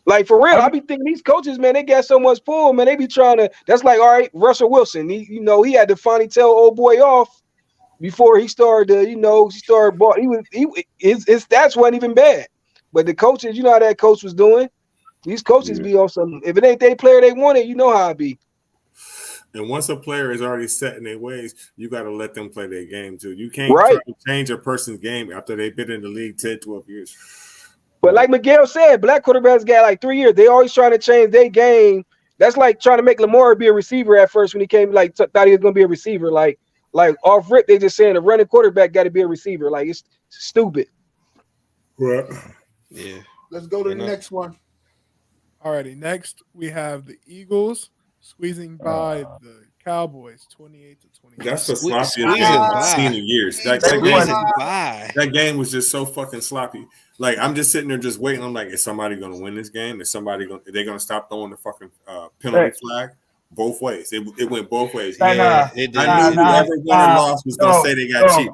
like for real, I be thinking these coaches, man, they got so much pull, man. They be trying to. That's like, all right, Russell Wilson. He had to finally tell old boy off before he started. His stats wasn't even bad. But the coaches, you know how that coach was doing. These coaches be on some. If it ain't their player they wanted, you know how it be. And once a player is already set in their ways, you got to let them play their game too. You can't try to change a person's game after they've been in the league 10, 12 years. But like Miguel said, black quarterbacks got like 3 years. They always trying to change their game. That's like trying to make Lamar be a receiver at first when he came, like thought he was going to be a receiver. Like off rip, they just saying a running quarterback got to be a receiver. Like it's stupid. Right. Yeah. Let's go to the next one. Alrighty, next we have the Eagles squeezing by the Cowboys 28-20. That's the Squeezing sloppiest game I've by. seen in years. That game was just so fucking sloppy. Like I'm just sitting there just waiting. I'm like, is somebody gonna win this game? Is somebody gonna? Are they gonna stop throwing the fucking penalty flag? Both ways. It went both ways. Yeah, it did. I knew whoever won or lost was gonna say they got cheated.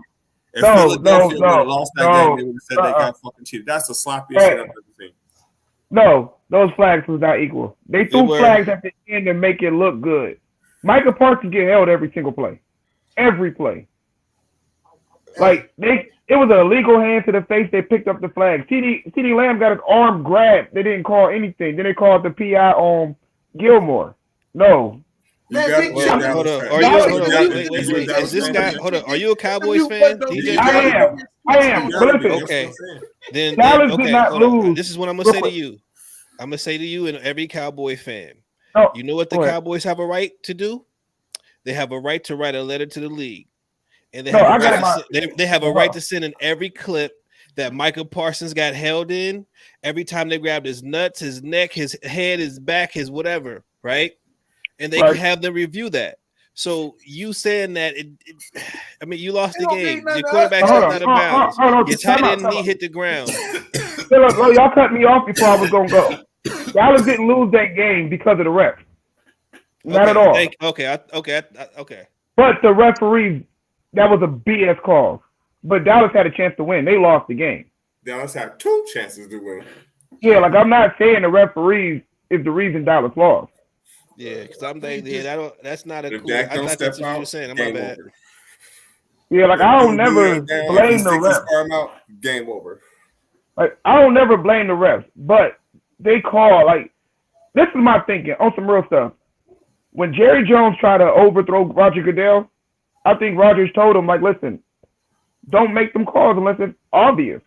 If Philadelphia would have lost that game, they would have said they got fucking cheated. That's the sloppiest shit I've ever seen. No, those flags was not equal. They threw flags at the end to make it look good. Michael Parsons get held every single play. Every play. Like it was an illegal hand to the face. They picked up the flag. CeeDee Lamb got his arm grabbed. They didn't call anything. Then they called the PI on Gilmore. No. Hold on. Wait. Is this guy? Hold on. Are you a Cowboys fan? DJ? I am. But listen, okay. Then Dallas did not lose. This is what I'm gonna say to you. I'm gonna say to you and every Cowboy fan. Oh, you know what the Cowboys have a right to do? They have a right to write a letter to the league, and they have a right to send in every clip that Michael Parsons got held in. Every time they grabbed his nuts, his neck, his head, his back, his whatever, right? And they can have them review that. So you saying that I mean, you lost the game. Your quarterback's out of bounds. Your tight end knee hit the ground. Y'all cut me off before I was gonna go. Dallas didn't lose that game because of the refs. Not at all. Okay. But the referees, that was a BS call. But Dallas had a chance to win. They lost the game. Dallas had 2 chances to win. Yeah, like I'm not saying the referees is the reason Dallas lost. Yeah, because I'm thinking, that's not a if cool. Dak don't step that's what you were saying. My bad. Over. Yeah, like I don't never blame the refs. Game over. Like I don't never blame the refs, but they call like this is my thinking on some real stuff. When Jerry Jones tried to overthrow Roger Goodell, I think Rodgers told him like, listen, don't make them calls unless it's obvious.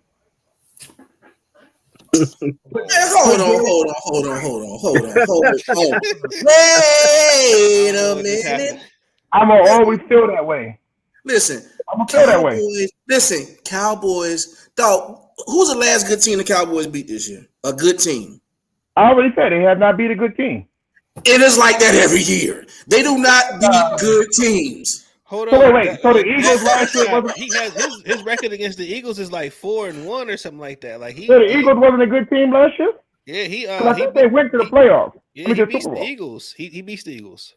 Hold on. Wait a minute. I'm gonna always feel that way. Listen, I'm gonna feel that way. Listen, Cowboys. Dog, who's the last good team the Cowboys beat this year? A good team. I already said they have not beat a good team. It is like that every year. They do not beat good teams. Hold on. Wait. So the Eagles last year wasn't. He has his record against the Eagles is like 4-1 or something like that. Like So the Eagles wasn't a good team last year. Yeah, I think they went to the playoffs. Yeah, he beats the Eagles. He beats the Eagles.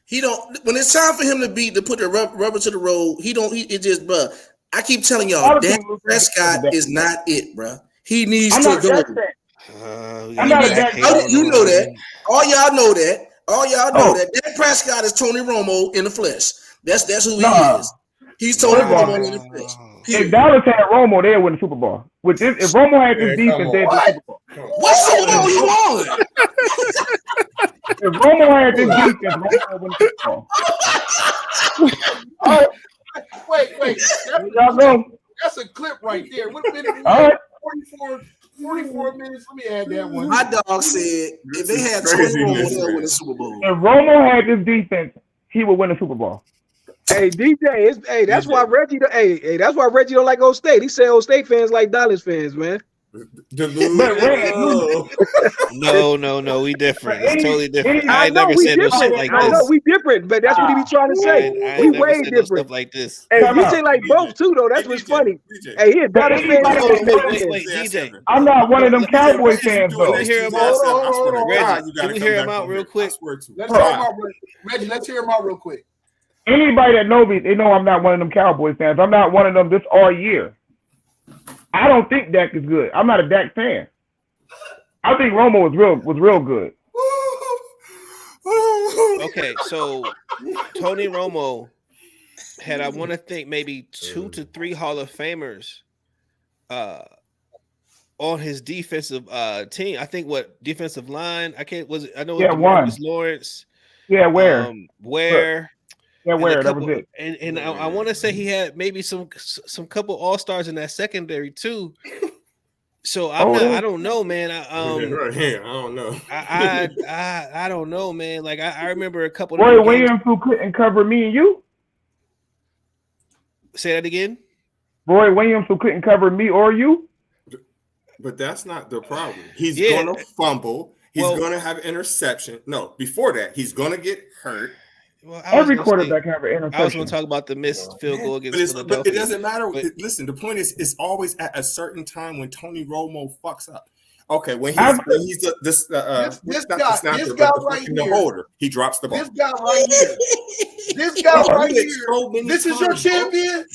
He don't. When it's time for him to put the rubber to the road, it just, bro. I keep telling y'all, Dak Prescott is not it, bro. He needs to go. I'm not a Dak. You know that. All y'all know that. Dak Prescott is Tony Romo in the flesh. That's who he is. He's Tony Romo in the flesh. If Dallas had Romo, they'd win the Super Bowl. If Romo had this defense, they'd win the Super Bowl. What Super Bowl you on? If Romo had this defense, Romo would win the Super Bowl. Wait. Y'all go. That's a clip right there. What minute? All right. 44 minutes. Let me add that one. My dog said if they had Tony Romo, they'll win the Super Bowl. If Romo had this defense, he would win the Super Bowl. Hey DJ, that's why Reggie. That's why Reggie don't like Old State. He said Old State fans like Dallas fans, man. No, we different. It's totally different. I ain't never said no shit like this. I know we different, but that's what he be trying to say. We way different. Stuff like this. Hey, DJ like both too, though. That's what's funny. Hey, he a Dallas fan. Wait, DJ. I'm not one of them Cowboy fans though. Can we hear him out? Reggie, can we hear him out real quick? Let's hear him out real quick. Anybody that knows me, they know I'm not one of them Cowboys fans. I'm not one of them this all year. I don't think Dak is good. I'm not a Dak fan. I think Romo was real good. Okay, so Tony Romo had, I want to think, maybe 2 to 3 Hall of Famers on his defensive team. I think what defensive line? I know Yeah, one. was Lawrence. Yeah, where? Where? Yeah, where? That Couple, was it. And I want to say he had maybe some couple all-stars in that secondary too. So I don't know, man. I don't know. I don't know, man. Like I remember a couple. Roy Williams who couldn't cover me and you. Say that again. Roy Williams who couldn't cover me or you. But that's not the problem. He's gonna fumble. He's gonna have interception. No, before that, he's gonna get hurt. Well, every quarterback have an interception. I was going to talk about the missed field goal against Philadelphia. But it doesn't matter. Listen, the point is, it's always at a certain time when Tony Romo fucks up. Okay, when he's the holder, he drops the ball. This guy right here. This guy right here. This is your champion.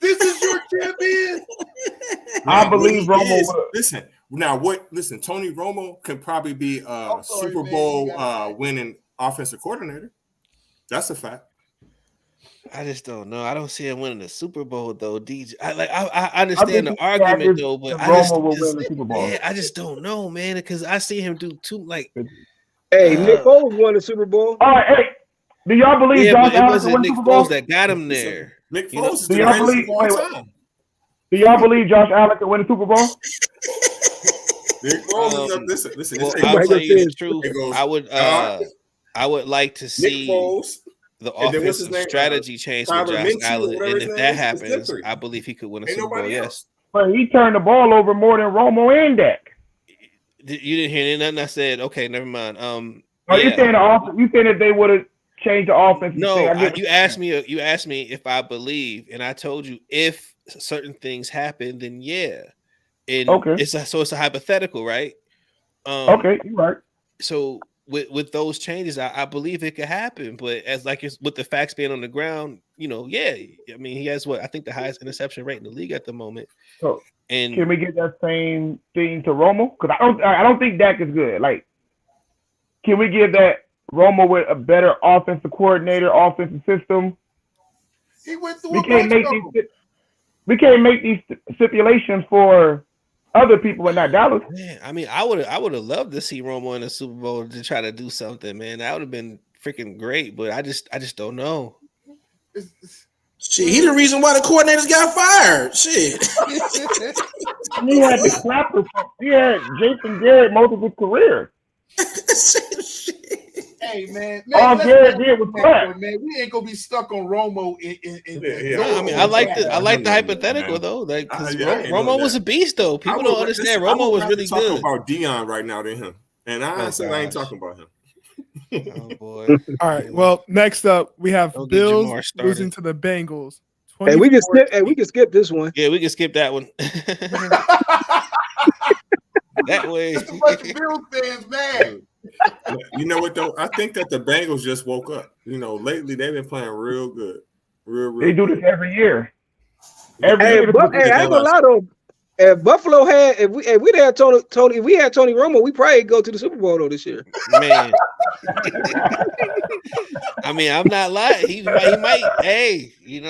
This is your champion. I believe Romo. Listen, now what? Listen, Tony Romo can probably be a Super Bowl winning offensive coordinator. That's a fact. I just don't know. I don't see him winning the Super Bowl though. DJ, I understand the argument though, but I just don't know, man. Because I see him do too like. Hey, Nick Foles won the Super Bowl. All right, hey, do y'all believe Josh Allen wasn't win Nick the Super Bowl? Foles that got him there? Nick Foles is the greatest of all time. Do y'all believe Josh Allen can win the Super Bowl? Nick Foles listen. Well, I'll tell you the truth. I would like to see the offensive strategy change with Josh Allen, and if that happens, I believe he could win a Super Bowl. Yes, but he turned the ball over more than Romo and Dak. You didn't hear nothing I said. Okay, never mind. You saying the offense? You saying that they would have changed the offense? No, you asked me if I believe, and I told you if certain things happen, then yeah. And it's a hypothetical, right? Okay, you're right. So with those changes, I believe it could happen. But with the facts being on the ground, yeah. I mean, he has I think the highest interception rate in the league at the moment. So can we get that same thing to Romo? Because I don't think Dak is good. Like, can we give that Romo with a better offensive coordinator, offensive system? He went through. We can't make these stipulations for other people in that Dallas. Man, I mean, I would have loved to see Romo in the Super Bowl to try to do something, man. That would have been freaking great, but I just don't know. Shit, he the reason why the coordinators got fired. Shit. He had the clapper. He had Jason Garrett most of his career. Hey man, all Garrett did was clap. Man, we ain't gonna be stuck on Romo. I mean, I like the hypothetical though, like because Romo was a beast though. People don't understand. Romo was really good. Talking about Dion right now than him, and I ain't talking about him. Oh boy! All right. Well, next up we have Bills losing to the Bengals. Hey, we can skip this one. Yeah, we can skip that one. That way, it's a bunch of Bills fans, man. You know what though? I think that the Bengals just woke up. Lately they've been playing real good. Real they do this every year. I ain't gonna lie though. If Buffalo had, if we had if we had Tony Romo, we probably go to the Super Bowl though this year. Man, I mean, I'm not lying. He might. Hey, he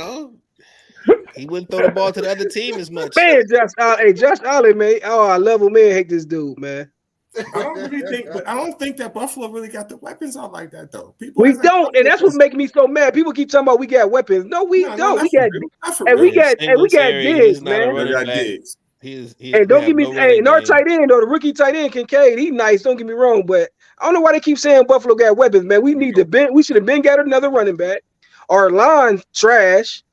wouldn't throw the ball to the other team as much. Man, Josh Allen, man. Oh, I love him, man. Hate this dude, man. I don't think that Buffalo really got the weapons out like that though. We don't, and that's what's making me so mad. People keep talking about we got weapons. No, we don't. We got Diggs, man. We got Diggs. And don't give me and our tight end or the rookie tight end Kincaid, he's nice. Don't get me wrong, but I don't know why they keep saying Buffalo got weapons, man. We should have been got another running back. Our line trash.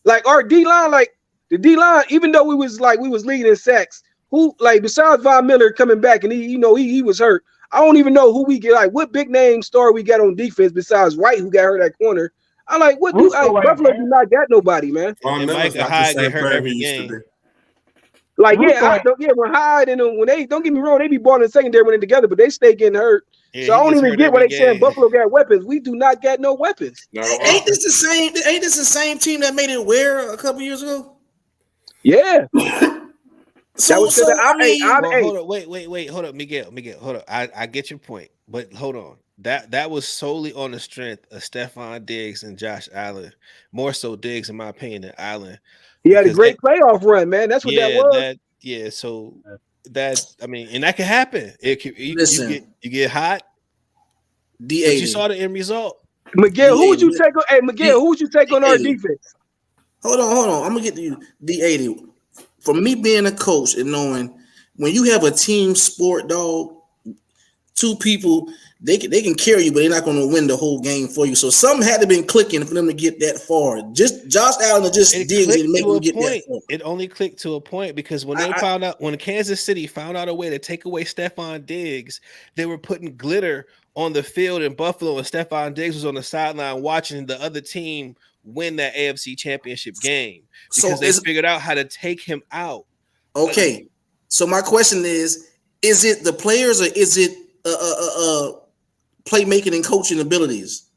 Like our D line, like the D line, even though we was leading in sacks. Who besides Von Miller coming back and he was hurt. I don't even know who we get. Like what big name star we got on defense besides Wright who got hurt at corner. I like what do Buffalo do not got nobody, man. Micah Hyde get hurt every game. Like when Hyde and when they don't get me wrong, they be balling in secondary when they're together, but they stay getting hurt. Yeah, so I don't even get what they saying. Buffalo got weapons. We do not got no weapons. Ain't this the same team that made it where a couple years ago? Yeah. Hold up, Miguel, hold up. I get your point, but hold on. That was solely on the strength of Stephon Diggs and Josh Allen. More so Diggs, in my opinion, than Allen. He had a great playoff run, man. That's what that was. yeah. So that I mean, and that can happen. It can, you get hot. But you saw the end result. Miguel, who would you take on? Hey, Miguel, who would you take on our defense? Hold on. I'm gonna get to you. D80. For me being a coach and knowing when you have a team sport, dog, two people they can carry you, but they're not going to win the whole game for you. So something had to been clicking for them to get that far. Just Josh Allen just did and make them get that far. It only clicked to a point because when when Kansas City found out a way to take away Stephon Diggs, they were putting glitter on the field in Buffalo, and Stephon Diggs was on the sideline watching the other team win that AFC Championship game because they figured out how to take him out. Okay, so my question is it the players or is it playmaking and coaching abilities?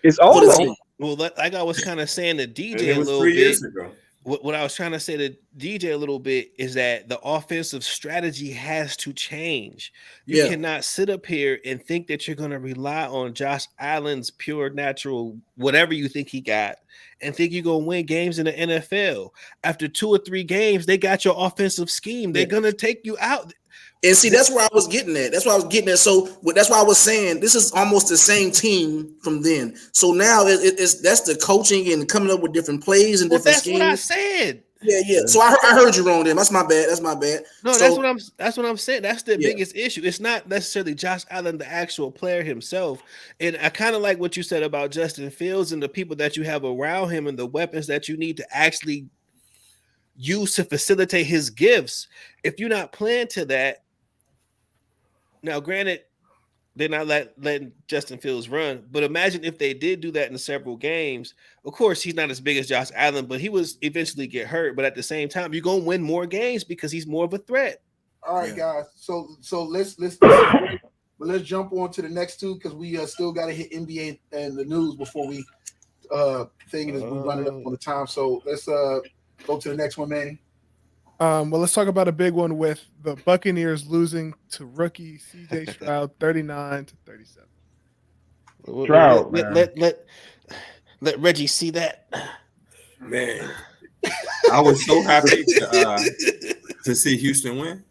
It's all of them. Well, like I was kind of saying to DJ a little bit. 3 years ago. What I was trying to say to DJ a little bit is that the offensive strategy has to change. You cannot sit up here and think that you're going to rely on Josh Allen's pure natural, whatever you think he got, and think you're going to win games in the NFL. After 2 or 3 games, they got your offensive scheme. They're going to take you out. And see, that's where I was getting at. So that's why I was saying this is almost the same team from then. So now that's the coaching and coming up with different plays and different schemes. That's what I said. Yeah. So I heard you wrong then. That's my bad. No, so, that's what I'm saying. That's the biggest issue. It's not necessarily Josh Allen, the actual player himself. And I kind of like what you said about Justin Fields and the people that you have around him and the weapons that you need to actually use to facilitate his gifts. If you're not playing to that, now, granted, they're not letting Justin Fields run, but imagine if they did do that in several games. Of course, he's not as big as Josh Allen, but he was eventually get hurt. But at the same time, you're gonna win more games because he's more of a threat. All right, guys. So let's jump on to the next two because we still got to hit NBA and the news before we thing is we running up on the time. So let's go to the next one, Manny. Well, let's talk about a big one with the Buccaneers losing to rookie CJ Stroud 39-37. Stroud, let Reggie see that. Man, I was so happy to see Houston win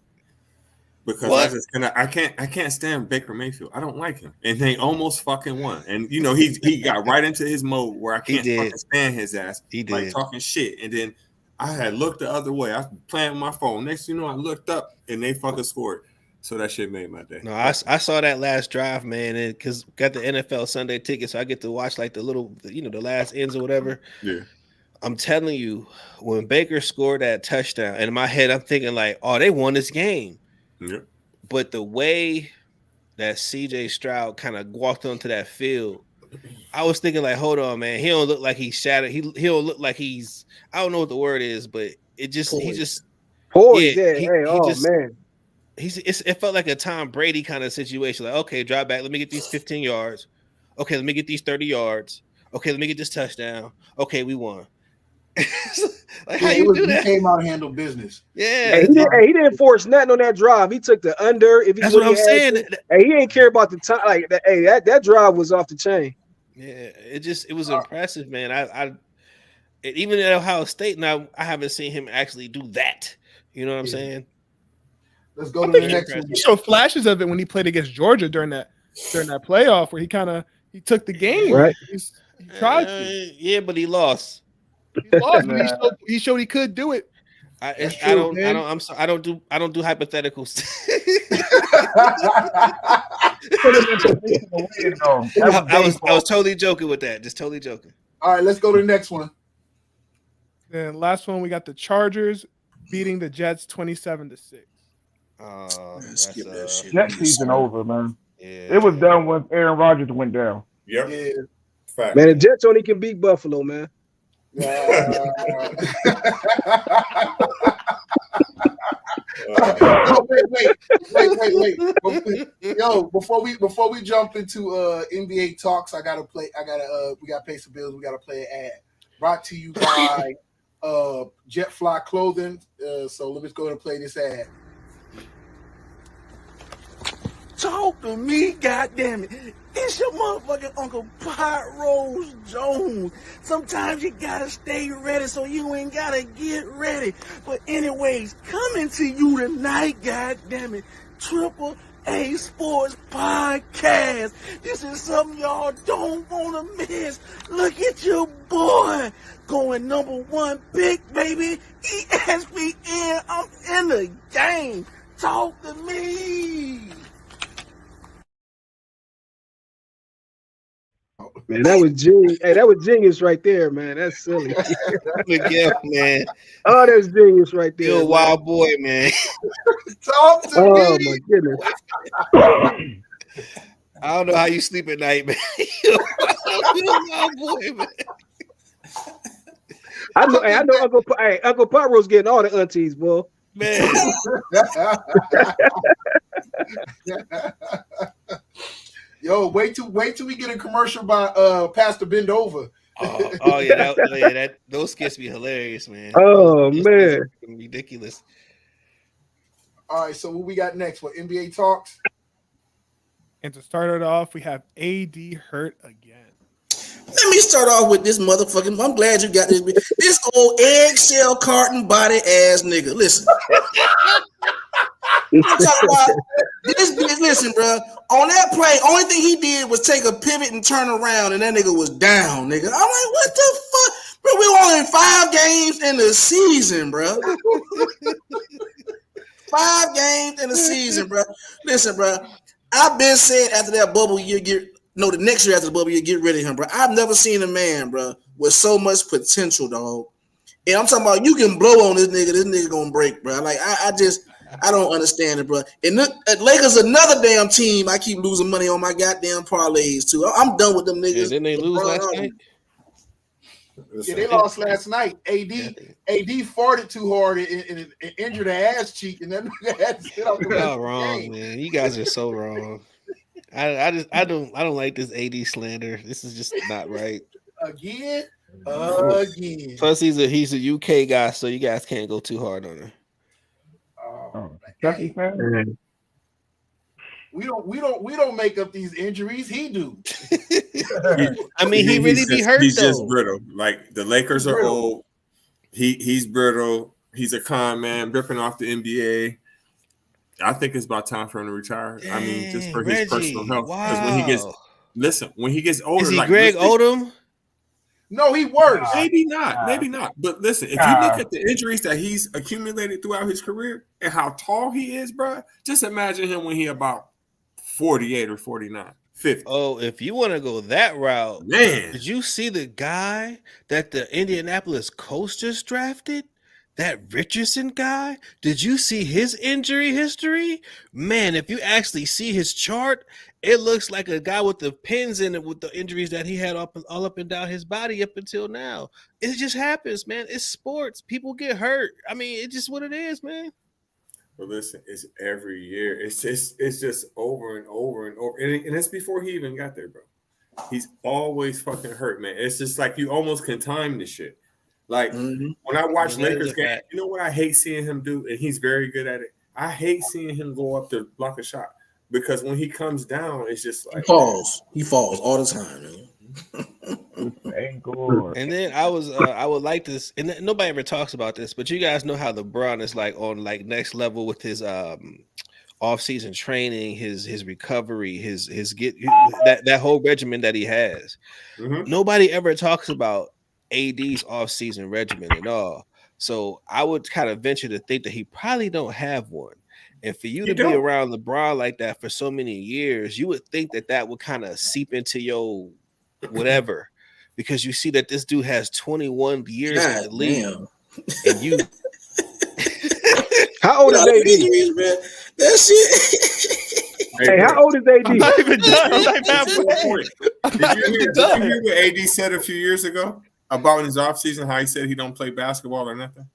because I can't stand Baker Mayfield. I don't like him, and they almost fucking won. And you know he got right into his mode where I can't fucking stand his ass. He did like talking shit, and then I had looked the other way. I was playing with my phone. Next thing you know, I looked up and they fucking scored. So that shit made my day. No, I saw that last drive, man, and because got the NFL Sunday ticket, so I get to watch like the little, the last ends or whatever. Yeah. I'm telling you, when Baker scored that touchdown, and in my head, I'm thinking like, oh, they won this game. Yeah. But the way that CJ Stroud kind of walked onto that field, I was thinking like, hold on, man. He don't look like he's shattered. He don't look like he's, I don't know what the word is, but it just man. It felt like a Tom Brady kind of situation. Like, okay, drive back. Let me get these 15 yards. Okay, let me get these 30 yards. Okay, let me get this touchdown. Okay, we won. Like, how you do that? He came out and handled business. Yeah. He didn't force nothing on that drive. He took the under. That's what I'm saying. He ain't care about the time. Like, that drive was off the chain. Yeah, it was impressive, man. I even at Ohio State now, I haven't seen him actually do that. You know what I'm saying? Let's go to the next one. He showed flashes of it when he played against Georgia during that playoff where he took the game. Right. He tried to. Yeah, but he lost. He lost, but he showed he could do it. I don't do hypotheticals. I was totally joking with that. Just totally joking. All right, let's go to the next one. And last one, we got the Chargers beating the Jets 27-6. Skip that shit. Next season over, man. Yeah. It was done when Aaron Rodgers went down. Yep. Yeah. Fact. Man, the Jets only can beat Buffalo, man. Wait. Yo, before we jump into NBA talks, we gotta pay some bills. We gotta play an ad. Brought to you by Jetfly Clothing. So let me go ahead and play this ad. Talk Talk to me, goddammit. It's your motherfucking Uncle Pot Rose Jones. Sometimes you gotta stay ready so you ain't gotta get ready. But anyways, coming to you tonight, goddammit, Triple A Sports Podcast. This is something y'all don't wanna miss. Look at your boy going #1 pick, baby. ESPN, I'm in the game. Talk to me. Man, that was genius. Hey, that was genius right there, man. That's silly. Miguel, man. Oh, that's genius right there. You're a wild boy, man. Talk to Oh me. my goodness. I don't know how you sleep at night, man. You're a wild boy, man. I know Uncle Pyro's getting all the aunties, boy. Man. Yo, wait till we get a commercial by Pastor Bend Over. Those skits be hilarious, man. Oh Those man, ridiculous. All right, so what we got next? What NBA talks? And to start it off, we have AD hurt again. Let me start off with this motherfucking. I'm glad you got this. This old eggshell carton body ass nigga. Listen. I'm talking about this bitch. Listen, bro. On that play, only thing he did was take a pivot and turn around, and that nigga was down, nigga. I'm like, what the fuck, bro? We only in 5 games in the season, bro. 5 games in the season, bro. Listen, bro. I've been saying after that bubble year, the next year after the bubble year, get rid of him, bro. I've never seen a man, bro, with so much potential, dog. And I'm talking about you can blow on this nigga gonna break, bro. Like I don't understand it, bro. And Lakers another damn team. I keep losing money on my goddamn parlays too. I'm done with them niggas. Yeah, didn't they lose last night? Yeah, they lost last night. AD farted too hard and injured her ass cheek, and then had to sit out the rest Y'all of the wrong, game. man. You guys are so wrong. I don't like this AD slander. This is just not right. Again. Plus, he's a UK guy, so you guys can't go too hard on him. Kentucky fan? We don't make up these injuries. He do. I mean, he really be hurt. He's though. just brittle. Like the Lakers are old. He's brittle. He's a con man, ripping off the NBA. I think it's about time for him to retire. Dang, I mean, just for his Reggie, personal health. Because wow. when he gets older, Is he like Greg Odom? No, he worse. Maybe not. But listen, if you look at the injuries that he's accumulated throughout his career and how tall he is, bro, just imagine him when he about 48 or 49, 50. Oh, if you want to go that route, Man. Did you see the guy that the Indianapolis Colts just drafted? That Richardson guy? Did you see his injury history? Man, if you actually see his chart, it looks like a guy with the pins in it with the injuries that he had all up and down his body up until now. It just happens, man. It's sports. People get hurt. I mean, it's just what it is, man. But listen, it's every year. It's just over and over and over. And it's before he even got there, bro. He's always fucking hurt, man. It's just like you almost can time this shit. Like when I watch Lakers games, you know what I hate seeing him do, and he's very good at it. I hate seeing him go up to block a shot because when he comes down, it's just like he falls all the time, man. And then I would like this, and nobody ever talks about this, but you guys know how LeBron is like on like next level with his off-season training, his recovery, his that whole regimen that he has. Mm-hmm. Nobody ever talks about AD's off-season regimen at all. So I would kind of venture to think that he probably don't have one. And for you to be around LeBron like that for so many years, you would think that would kind of seep into your whatever, because you see that this dude has 21 years in the league. And you how old is AD? That shit. Hey, how old is AD? I'm not even done. I'm not halfway. Did you hear what AD said a few years ago about his offseason, how he said he don't play basketball or nothing?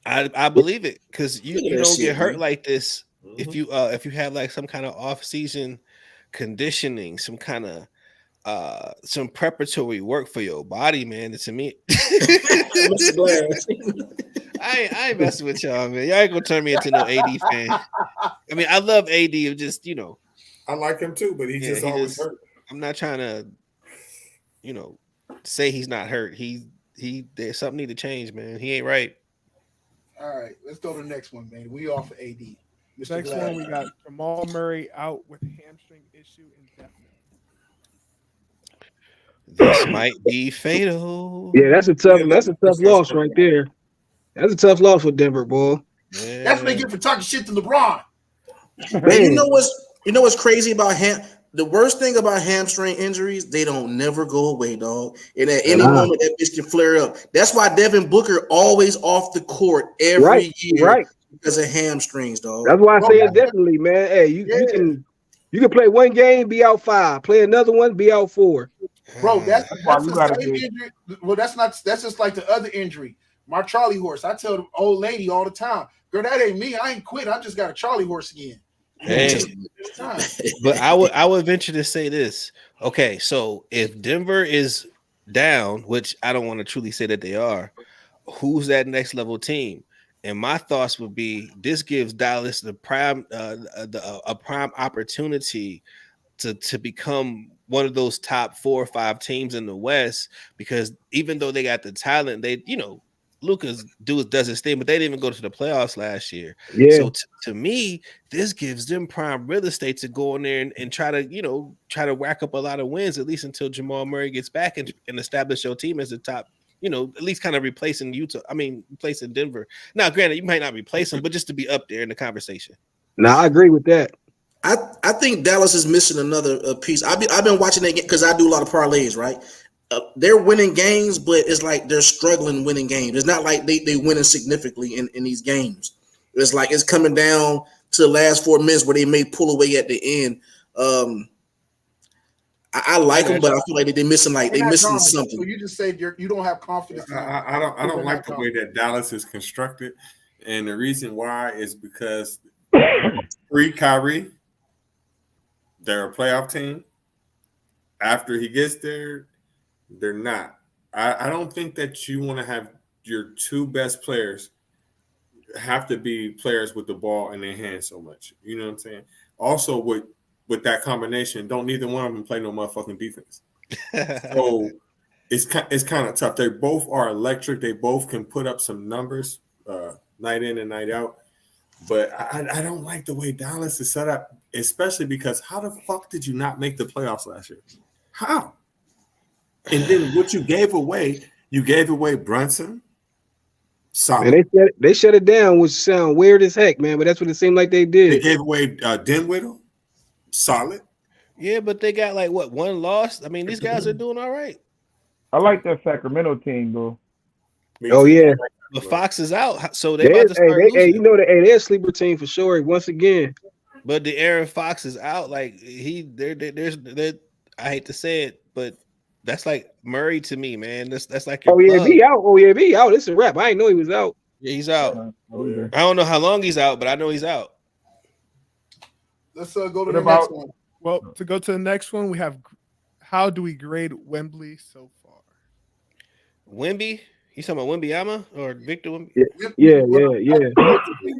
I believe it, because you don't get hurt like this Mm-hmm. if you have like some kind of off-season conditioning, some kind of some preparatory work for your body, man. To me, I ain't messing with y'all, man. Y'all ain't gonna turn me into no AD fan. I mean, I love AD, just I like him too, but he's Yeah, just he always just- hurt. I'm not trying to, say he's not hurt. There's something need to change, man. He ain't right. All right, let's go to the next one, man. We off of AD. Mr. Next Glad. one, we got Jamal Murray out with hamstring issue indefinitely. This might be fatal. Yeah, that's a tough loss right there. That's a tough loss for Denver, boy. Yeah. That's what they get for talking shit to LeBron. And you know what's crazy about the worst thing about hamstring injuries, they don't never go away, dog. And at any moment that bitch can flare up. That's why Devin Booker always off the court every year because of hamstrings, dog. That's why I say it definitely, man. Hey, you can play one game, be out 5. Play another one, be out 4. Bro, that's why you the gotta same do. injury. Well, that's just like the other injury. My Charlie horse. I tell the old lady all the time, girl, that ain't me. I ain't quit. I just got a Charlie horse again. Hey. But I would venture to say this. Okay, so if Denver is down, which I don't want to truly say that they are, who's that next level team? And my thoughts would be this gives Dallas the prime a prime opportunity to become one of those top 4 or 5 teams in the West, because even though they got the talent, they Luka's does his thing, but they didn't even go to the playoffs last year. Yeah. So to me, this gives them prime real estate to go in there and try to rack up a lot of wins, at least until Jamal Murray gets back and establish your team as the top, at least kind of replacing replacing Denver. Now, granted, you might not replace them, but just to be up there in the conversation. No, I agree with that. I think Dallas is missing another piece. I've been watching it because I do a lot of parlays, right? They're winning games, but it's like they're struggling winning games. It's not like they winning significantly in these games. It's like it's coming down to the last 4 minutes where they may pull away at the end. I like them, but I feel like they're missing something. So you just said you don't have confidence. I don't like the way that Dallas is constructed, and the reason why is because free Kyrie, they're a playoff team. After he gets there, they're not. I don't think that you want to have your 2 best players have to be players with the ball in their hands so much. You know what I'm saying? Also, with that combination, don't neither one of them play no motherfucking defense. So it's kind of tough. They both are electric. They both can put up some numbers night in and night out. But I don't like the way Dallas is set up, especially because how the fuck did you not make the playoffs last year? How? And then what you gave away Brunson. Solid. And they shut it down, which sound weird as heck, man. But that's what it seemed like they did. They gave away Dinwiddie. Solid. Yeah, but they got one loss. I mean, these guys are doing all right. I like that Sacramento team, though. Oh yeah, but Fox is out, so they're about to start losing. they're a sleeper team for sure. Once again, but the Aaron Fox is out. Like there's I hate to say it, but that's like Murray to me, man. That's like your if he out. It's a wrap. I didn't know he was out. Yeah, he's out. I don't know how long he's out, but I know he's out. Let's go to the next one. Well, to go to the next one, we have how do we grade Wembley so far? Wemby? You talking about Wembyama or Victor Wemby? Yeah.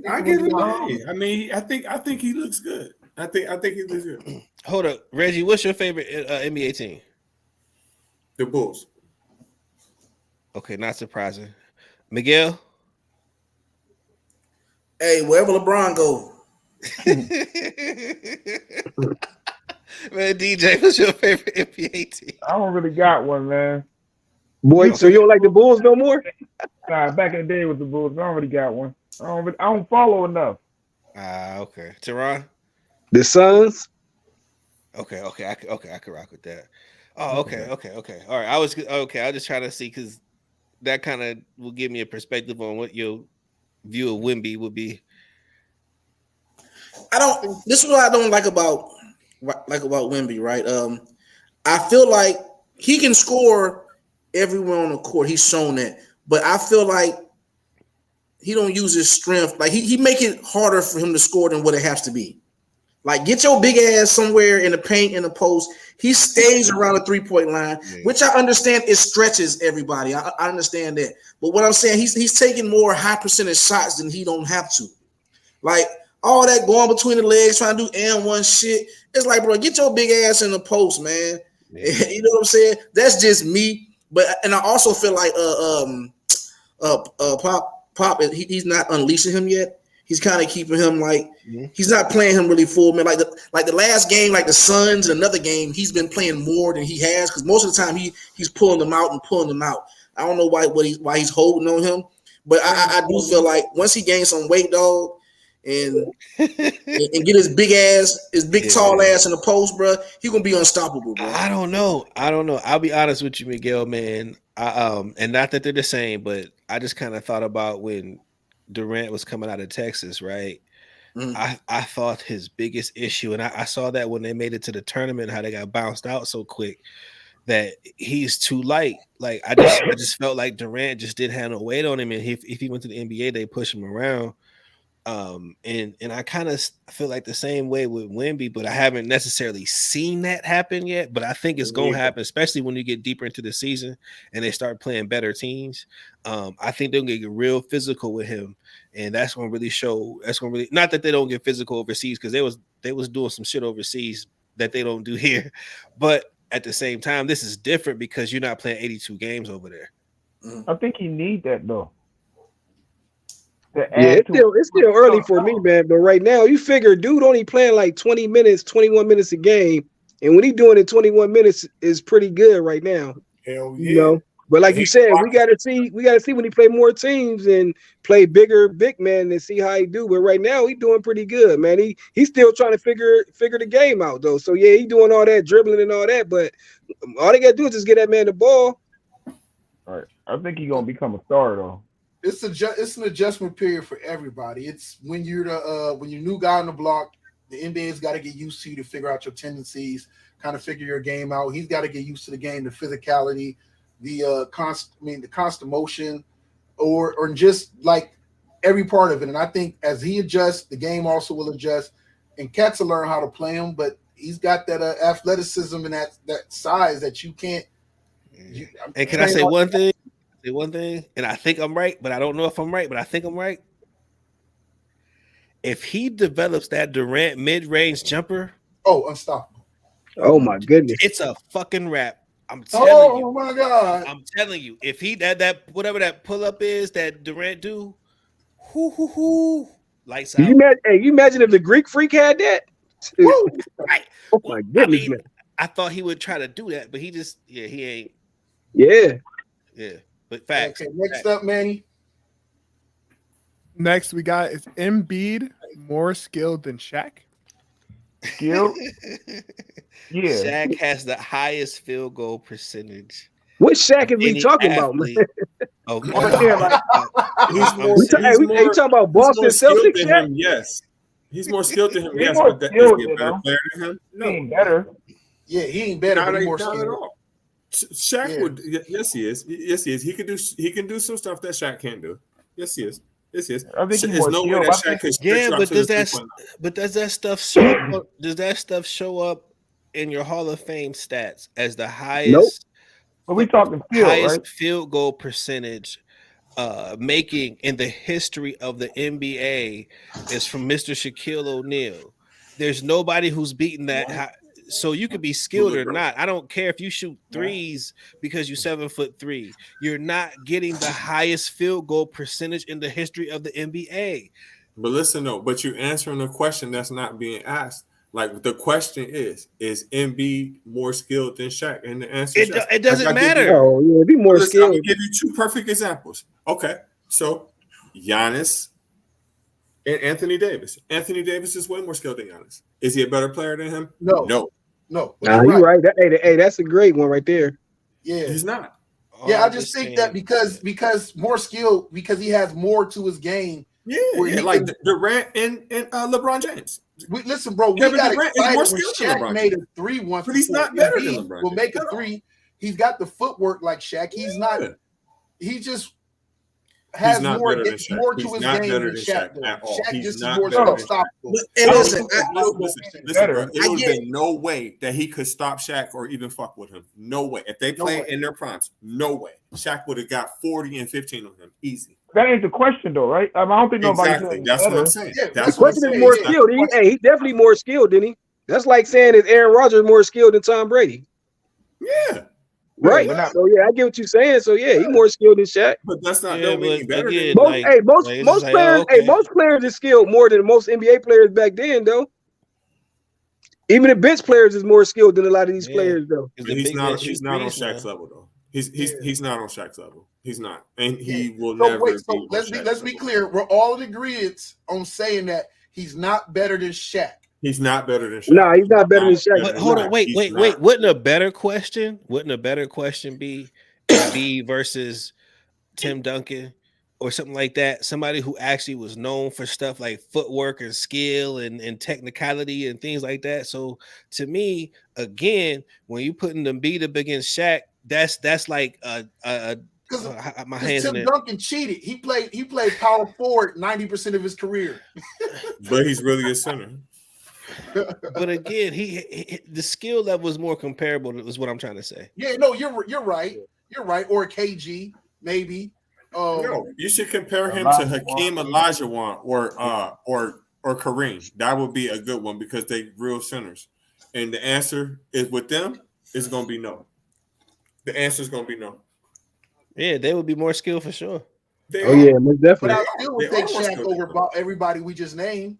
I give him a. I mean, I think he looks good. I think he looks good. Hold up, Reggie. What's your favorite NBA team? The Bulls. Okay, not surprising. Miguel. Hey, wherever LeBron go. Man, DJ, what's your favorite NBA team? I don't really got one, man. Boy, so you don't like the Bulls no more? Nah, back in the day with the Bulls, I don't really got one. I don't follow enough. Okay. Teron? The Suns? Okay, I could rock with that. Oh, okay. All right, I was just trying to see because that kind of will give me a perspective on what your view of Wemby would be. This is what I don't like about Wemby, right? I feel like he can score everywhere on the court. He's shown that, but I feel like he don't use his strength. Like he make it harder for him to score than what it has to be. Like get your big ass somewhere in the paint, in the post. He stays around the 3-point line, which I understand it stretches everybody. I understand that, but what I'm saying, he's taking more high percentage shots than he don't have to. Like all that going between the legs, trying to do and one shit. It's like, bro, get your big ass in the post, man. You know what I'm saying? That's just me. But and I also feel like Pop he's not unleashing him yet. He's kind of keeping him like he's not playing him really full, man. Like the last game, like the Suns and another game, he's been playing more than he has because most of the time he's pulling them out. I don't know why he's holding on him, but I do feel like once he gains some weight, dog, and get his big tall ass in the post, bro, he gonna be unstoppable, bro. I don't know. I'll be honest with you, Miguel, man. And not that they're the same, but I just kind of thought about when Durant was coming out of Texas, right? I thought his biggest issue, and I saw that when they made it to the tournament, how they got bounced out so quick, that he's too light. Like I just felt like Durant just didn't have no weight on him, and if he went to the NBA, they push him around. And I kind of feel like the same way with Wemby, but I haven't necessarily seen that happen yet. But I think it's gonna happen, especially when you get deeper into the season and they start playing better teams. I think they're gonna get real physical with him, and that's gonna really show. That's gonna really not that they don't get physical overseas because they was doing some shit overseas that they don't do here, but at the same time, this is different because you're not playing 82 games over there. I think he need that though. Yeah, it's still early for me, man. But right now, you figure dude only playing like 20 minutes, 21 minutes a game, and when he doing it 21 minutes is pretty good right now. Hell yeah. You know, but like you said, we gotta see when he play more teams and play bigger big man and see how he do. But right now, he doing pretty good, man. He's still trying to figure the game out though. So yeah, he doing all that dribbling and all that, but all they gotta do is just get that man the ball. All right, I think he's gonna become a star though. It's an adjustment period for everybody. It's when you're when you're new guy on the block, the NBA's got to get used to you to figure out your tendencies, kind of figure your game out. He's got to get used to the game, the physicality, the constant motion, or just like every part of it. And I think as he adjusts, the game also will adjust, and cats will learn how to play him. But he's got that athleticism and that size that you can't. And can I say one thing? One thing, and I think I'm right, but I don't know if I'm right, but I think I'm right. If he develops that Durant mid-range jumper, unstoppable. Oh my goodness. It's a fucking wrap. I'm telling you. Oh my God. I'm telling you. If he that whatever that pull-up is that Durant do, lights out. You imagine if the Greek Freak had that? Right. Oh my goodness, man. I thought he would try to do that, but he ain't. Yeah. But facts. Okay, next up, Manny. Next, we got is Embiid more skilled than Shaq? Skilled? Yeah. Shaq has the highest field goal percentage. What Shaq is we talking about, man? Okay. You talking about Boston Celtics, Shaq? Yes. He's more skilled than him. He's Yes, more but skilled, is he a better player than him? He ain't better. Yeah, he ain't better, but he's more Not at skilled. all. Shaq would. Yes, he is. Yes, he is. He can do some stuff that Shaq can't do. Yes, he is. Yes, he is. I think There's no way that Shaq could. Yeah, but does that stuff show up in your Hall of Fame stats as the highest? Nope. But we talking field, highest right? field goal percentage making in the history of the NBA is from Mr. Shaquille O'Neal. There's nobody who's beaten that high. So you could be skilled or not. I don't care if you shoot threes because you're 7'3". You're not getting the highest field goal percentage in the history of the NBA. But listen, though, but you're answering a question that's not being asked. Like the question is Embiid more skilled than Shaq? And the answer is it doesn't matter. Oh, yeah, be more skilled. I'll give you two perfect examples. Okay, so Giannis and Anthony Davis. Anthony Davis is way more skilled than Giannis. Is he a better player than him? No. Nah, you're right. Hey, that's a great one right there. Yeah, he's not. Yeah, I just think that because more skill, because he has more to his game. Yeah, like Durant and LeBron James. Listen, bro, we got excited when Shaq made a 3 once, but he's not better than LeBron. Will make a 3. He's got the footwork like Shaq. He's not. He just has more to his game than Shaq. Shaq just is more unstoppable. Listen, bro, it would have been no way that he could stop Shaq or even fuck with him. No way. If they play in their primes, no way. Shaq would have got 40 and 15 on him. Easy. That ain't the question, though, right? I don't think nobody. Exactly. That's what I'm saying. The question is more skilled. He definitely more skilled, didn't he? That's like saying that Aaron Rodgers is more skilled than Tom Brady. Yeah, Right. but not- So yeah, I get what you're saying. So yeah, he's more skilled than Shaq. but that's not Yeah, don't mean but better again, than Most, like, hey, most like, it's most just like, players, oh, okay. most players is skilled more than most NBA players back then, though. Even the bench players is more skilled than a lot of these Yeah. players, though. Because But the he's big not. men He's shoot not on threes Shaq's now. level though. He's not on Shaq's level. He's not, and he will So never. wait, so be on let's Shaq's be level. clear. We're all in agreement on saying that he's not better than Shaq. He's not better than Shaq. Nah, he's not better than Shaq. But hold on, wait. He's Wouldn't not. a better question be Embiid versus Tim Duncan or something like that? Somebody who actually was known for stuff like footwork and skill and technicality and things like that. So to me, again, when you putting Embiid up against Shaq, that's like my hands in Tim it. Duncan cheated. He played power forward 90% of his career. But he's really a center. But again, he the skill level is more comparable. Is what I'm trying to say. Yeah, no, you're right. You're right. Or a KG, maybe. No, you should compare him to Hakeem Olajuwon or Kareem. That would be a good one because they real centers. And the answer is with them is going to be no. The answer is going to be no. Yeah, they would be more skilled for sure. They Oh are. yeah, most But definitely. I still would They take almost Shaq go over different. everybody we just named.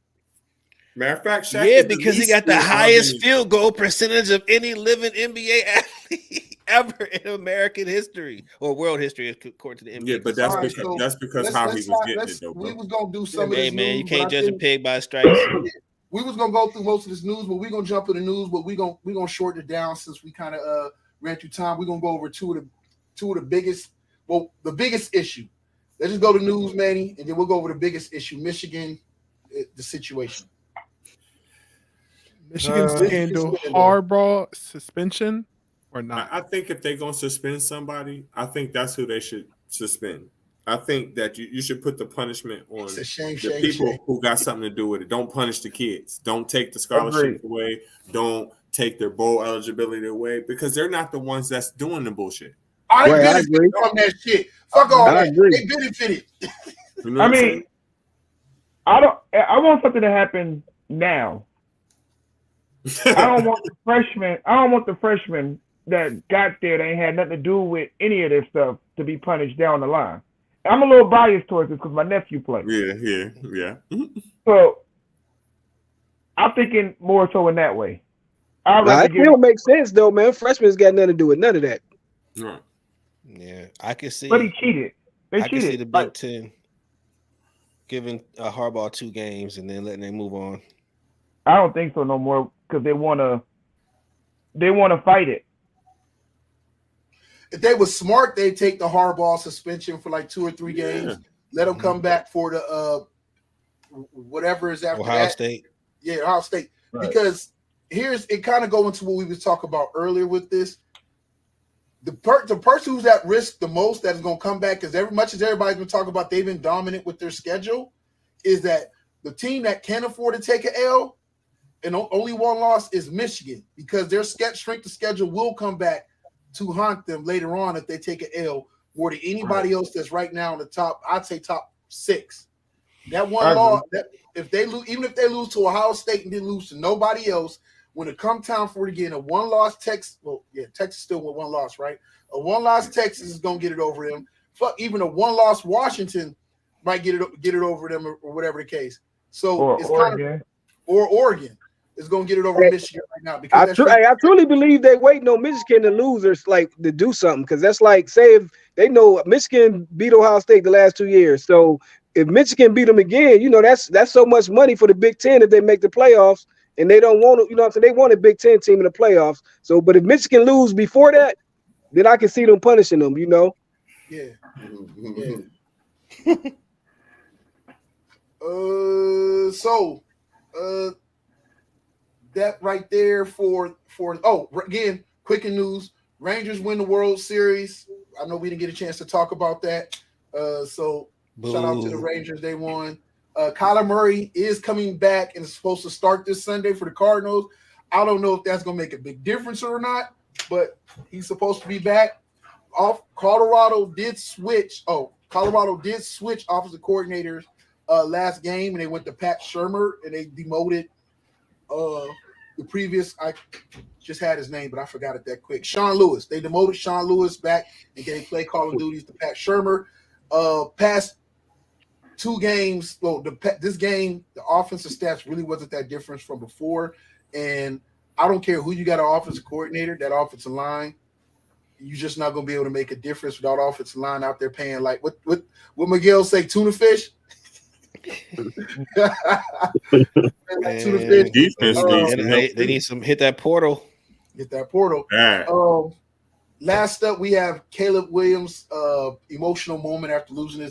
Matter of fact, Shaq Yeah, is the because he least got the skilled highest in- field goal percentage of any living NBA athlete ever in American history or world history, according to the NBA. Yeah, but that's All right, because so that's because let's- how he let's was not- getting let's- it though, We bro. was gonna do some of Hey this man, you news, can't but I judge a think pig by its stripes. we was gonna go through most of this news, but we're gonna jump into the news, but we're gonna shorten it down since we kind of ran through time. We're gonna go over two of the biggest, the biggest issue. Let's just go to news, Manny, and then we'll go over the biggest issue, Michigan, the situation. Michigan scandal, scandal. Harbaugh suspension or not? I think if they're gonna suspend somebody, I think that's who they should suspend. I think that you should put the punishment on It's a shame, the shame, people shame. who got something to do with it. Don't punish the kids. Don't take the scholarships away. Don't take their bowl eligibility away because they're not the ones that's doing the bullshit. I Right, I benefited agree. from that shit. Fuck all I that. agree. They benefited. You know I what I'm mean, saying? I want something to happen now. I don't want the freshmen that got there that ain't had nothing to do with any of this stuff to be punished down the line. I'm a little biased towards this because my nephew played. Yeah. So I'm thinking more so in that way. I'd Nah, rather it get still makes sense though, man. Freshmen's got nothing to do with none of that. Right. Yeah, I can see. but he cheated. They I can cheated. see the Big Like, Ten giving Harbaugh 2 games and then letting them move on. I don't think so no more because they wanna fight it. If they were smart, they'd take the Harbaugh suspension for like 2 or 3 Yeah. games. Let him come back for the whatever is after Ohio that. State. Yeah, Ohio State. Right. Because here's it kind of go into what we was talking about earlier with this. The person who's at risk the most that is going to come back, because as much as everybody's been talking about they've been dominant with their schedule, is that the team that can afford to take an L and only one loss is Michigan, because their strength of schedule will come back to haunt them later on if they take an L more than anybody else that's right now in the top, I'd say top 6. That one I agree. loss, that if they lose, even if they lose to Ohio State and didn't lose to nobody else, when it come time for it again, a one-loss Texas, Texas still with one loss, right? A one-loss Texas is gonna get it over them. Fuck, even a one-loss Washington might get it over them or whatever the case. So Or it's Oregon. kind of, or Oregon is gonna get it over Michigan right now I, because I truly believe they waiting on Michigan to lose or like to do something, because that's like, say if they know Michigan beat Ohio State the last 2 years, so if Michigan beat them again, that's so much money for the Big Ten if they make the playoffs, and they don't want to, so they want a Big Ten team in the playoffs. So, but if Michigan lose before that, then I can see them punishing them. Yeah. That right there for again, quick news. Rangers win the World Series. I know we didn't get a chance to talk about that. So shout out to the Boo. Rangers. They won. Kyler Murray is coming back and is supposed to start this Sunday for the Cardinals. I don't know if that's going to make a big difference or not, but he's supposed to be back. Colorado did switch offensive coordinators last game, and they went to Pat Shurmur, and they demoted the previous, I just had his name, but I forgot it that quick. Sean Lewis. They demoted Sean Lewis back and gave play calling duties to Pat Shurmur. Past 2 games, well, this game, the offensive stats really wasn't that different from before. And I don't care who you got an offensive coordinator, that offensive line, you're just not going to be able to make a difference without offensive line out there paying like what Miguel say, tuna fish? Tuna fish. Defense they need some hit that portal. Get that portal. Last up, we have Caleb Williams' emotional moment after losing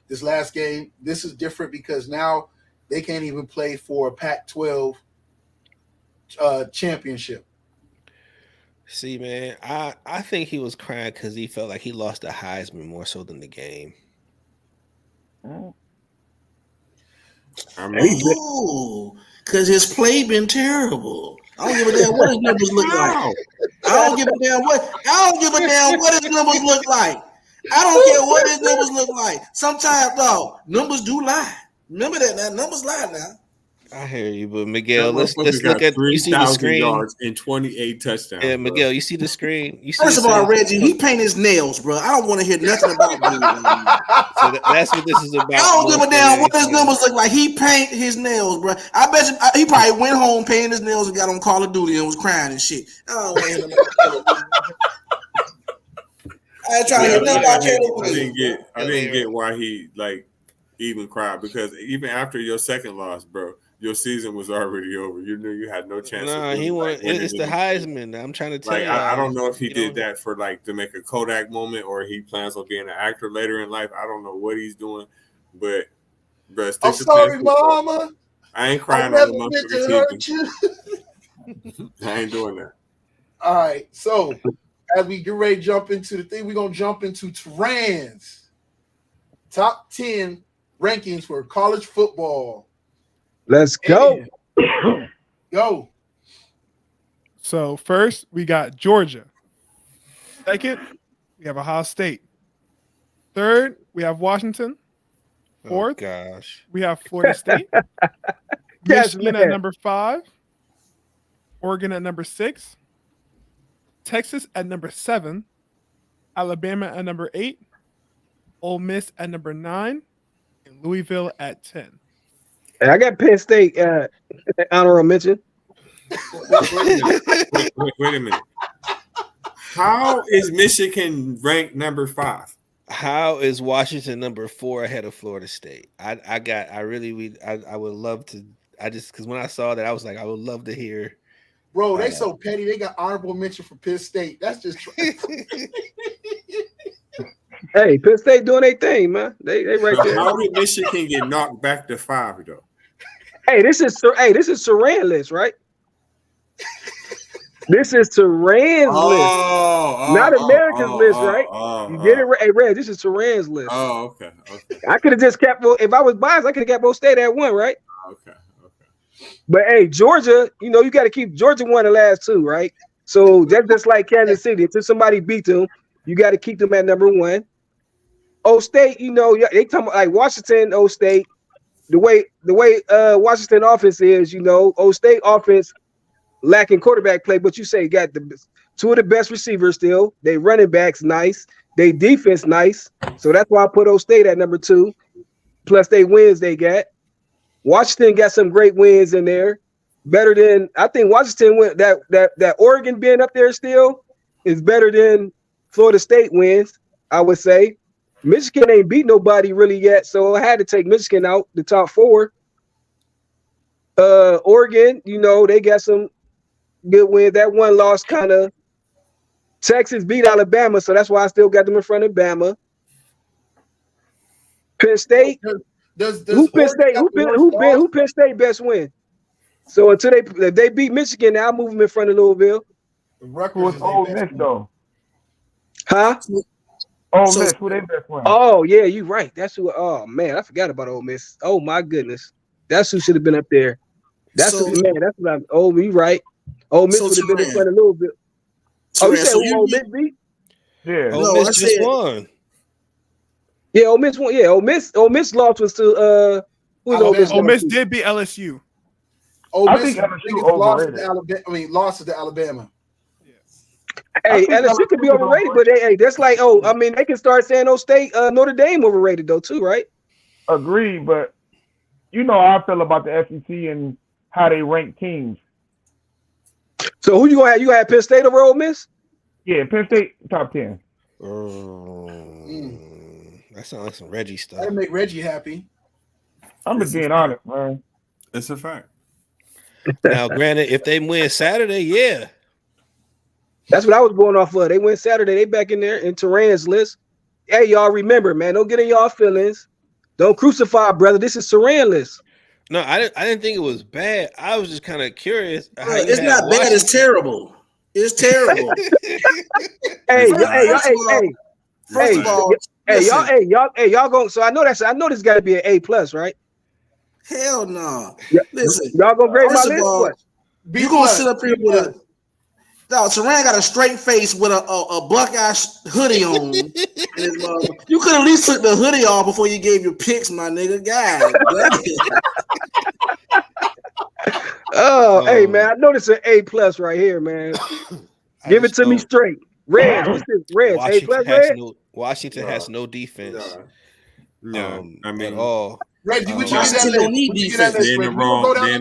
this last game. This is different because now they can't even play for a Pac-12 championship. See, man, I think he was crying because he felt like he lost the Heisman more so than the game. Because his play been terrible. I don't give a damn what his numbers look like. I don't give a damn what his numbers look like. I don't care what his numbers look like. Sometimes, though, numbers do lie. Remember that now. Numbers lie now. I hear you, but Miguel, let's look at you see the screen. Yards and 28 touchdowns. Yeah, Miguel, you see the screen. First of all, Reggie, he paint his nails, bro. I don't want to hear nothing about dude. So that's what this is about. I don't give a damn what his numbers look like. He paint his nails, bro. I bet you he probably went home painting his nails and got on Call of Duty and was crying and shit. I don't want to hear nothing about I ain't trying to hear nothing about Caleb. I didn't get why he even cried, because even after your second loss, bro, your season was already over. You knew you had no chance. Nah, he won. It's the Heisman. I'm trying to tell you. I don't know if he did that for to make a Kodak moment, or he plans on being an actor later in life. I don't know what he's doing, but I'm sorry, Mama. I ain't crying on the motherfucking TV. I ain't doing that. All right, so as we get ready to jump into the thing, we're gonna jump into Turan's top 10 rankings for college football. Let's go. Go. So first we got Georgia. Second, we have Ohio State. Third, we have Washington. Fourth, we have Florida State. Michigan at number 5. Oregon at number 6. Texas at number 7. Alabama at number 8. Ole Miss at number 9. And Louisville at 10. Hey, I got Penn State honorable mention. Wait a minute. How is Michigan ranked number 5? How is Washington number 4 ahead of Florida State? I would love to. Because when I saw that, I was like, I would love to hear. Bro, they so petty. They got honorable mention for Penn State. That's just. Hey, Penn State doing their thing, man. They right there. How did Michigan get knocked back to 5 though? Hey, this is Turan list, right? This is Turan's list, not America's list, right? You get it right? Hey, Red, this is Turan's list. Oh, okay. I could have just kept. If I was biased, I could have kept both State at 1, right? Okay. But hey, Georgia, you got to keep Georgia won the last 2, right? So that's just like Kansas City. If somebody beat them, you got to keep them at number 1. O State, they talking about like Washington, O State. The way Washington offense is, O State offense lacking quarterback play, but you say got the 2 of the best receivers still. They running backs nice. They defense nice. So that's why I put O State at number 2. Plus they wins they got. Washington got some great wins in there. Better than I think Washington went that Oregon being up there still is better than Florida State wins, I would say. Michigan ain't beat nobody really yet, so I had to take Michigan out the top 4. Oregon, they got some good wins. That one loss kind of. Texas beat Alabama, so that's why I still got them in front of Bama. Penn State. Who Penn State best win? So until they beat Michigan, I'll move them in front of Louisville. Who's Ole Miss though? Huh? Ole Miss, who they best win? Oh yeah, you right. That's who. Oh man, I forgot about Ole Miss. Oh my goodness, that's who should have been up there. That's what I'm. Oh, you right. Ole Miss would have been in front of Louisville. Oh, you said Ole Miss beat? Yeah. Ole Miss just won. Yeah, Ole Miss won. Yeah, Ole Miss lost was to who's Ole Miss? Ole Miss did beat LSU. Ole I Miss think is the LSU biggest loss to overrated. Alabama. I mean, losses to Alabama. Hey, think LSU could be LSU is overrated, but hey, that's like, I mean, they can start saying Notre Dame overrated though too, right? Agreed, but you know how I feel about the SEC and how they rank teams. So who you gonna have? You gonna have Penn State over Ole Miss? Yeah, Penn State top 10. That sounds like some Reggie stuff. That'll make Reggie happy. I'm just being honest, man. It's a fact. Now, granted, if they win Saturday, yeah. That's what I was going off of. They went Saturday. They back in there in Turan's list. Hey, y'all remember, man, don't get in y'all feelings. Don't crucify, brother. This is Turan list. No, I didn't think it was bad. I was just kind of curious. It's not bad. It's terrible. It's terrible. Y'all go. So I know this got to be an A+, right? Hell no. Yeah. Listen, y'all gonna grade my first of list? all, What? you gonna sit up here with a Turan got a straight face with a Buckeye hoodie on. You could at least took the hoodie off before you gave your picks, my nigga. God. Hey man, I know this is an A+ right here, man. Give it to me straight. Reds, what's this? Reds, A+ red. Washington has no defense. No, I mean, at all. Reggie, what you Washington don't need defense. They're in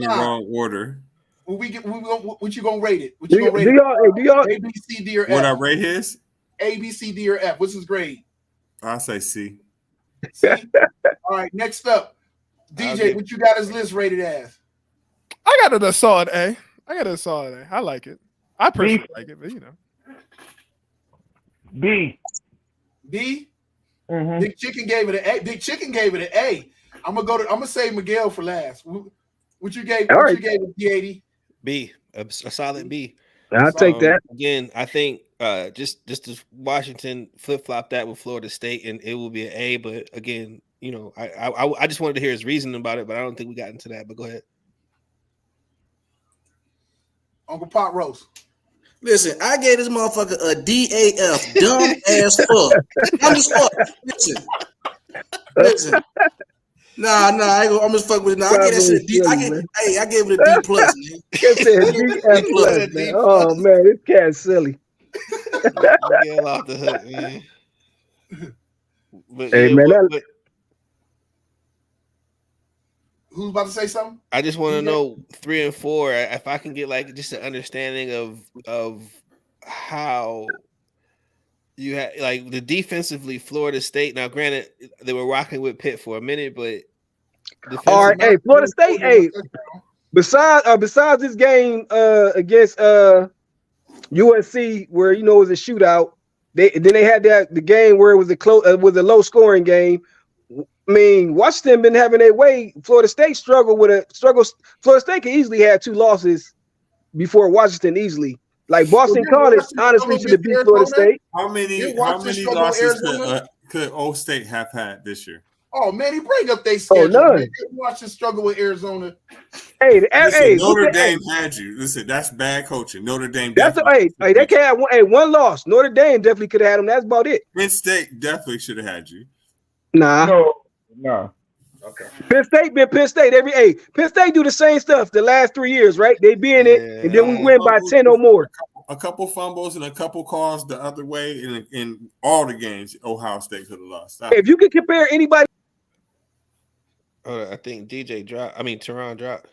the wrong order. What you gonna rate it? What Do you gonna rate y'all A, B, C, D, or F? What I rate his? A, B, C, D, or F? What's his grade? I say C. C? All right, next up. DJ, what you got his list rated as? I got it a solid A. I like it. I personally like it, but you know. B. B? Mm-hmm. Big Chicken gave it an A. Big Chicken gave it an A. I'm gonna save Miguel for last. What you gave? All what right. you gave it, D80? B, a solid B. I'll take that. Again, I think just as Washington flip flop that with Florida State, and it will be an A. But again, you know, I just wanted to hear his reasoning about it, but I don't think we got into that. But go ahead, Uncle Pot Roast. Listen, I gave this motherfucker a DAF, dumb as fuck. Dumb as fuck. Listen. Nah, I'm just fucking with it. Nah, I gave that shit a D. I gave it a D+, man. D+, man. Oh man, this cat's silly. Get off the hook, man. But, hey yeah, man, Who's about to say something? I just want to know 3 and 4. If I can get like just an understanding of how you had like the defensively Florida State. Now, granted, they were rocking with Pitt for a minute, but all right, hey, Florida State, hey. Besides this game against USC, where you know it was a shootout, then they had the game where it was a low scoring game. I mean, Washington been having their way. Florida State Florida State could easily have 2 losses before Washington easily. Like Boston College, honestly, should have beat Florida State. How many losses could Old State have had this year? Oh man, he bring up their schedule. None. Washington struggle with Arizona. Hey, Notre Dame had you. Listen, that's bad coaching. Notre Dame. They can't have one loss. Notre Dame definitely could have had them. That's about it. Penn State definitely should have had you. Nah. No. Okay. Penn State been Penn State Penn State do the same stuff the last 3 years, right? They be in it, and then we win by 10 or more. A couple fumbles and a couple calls the other way in all the games. Ohio State could have lost. If you could compare anybody, I think Teron dropped.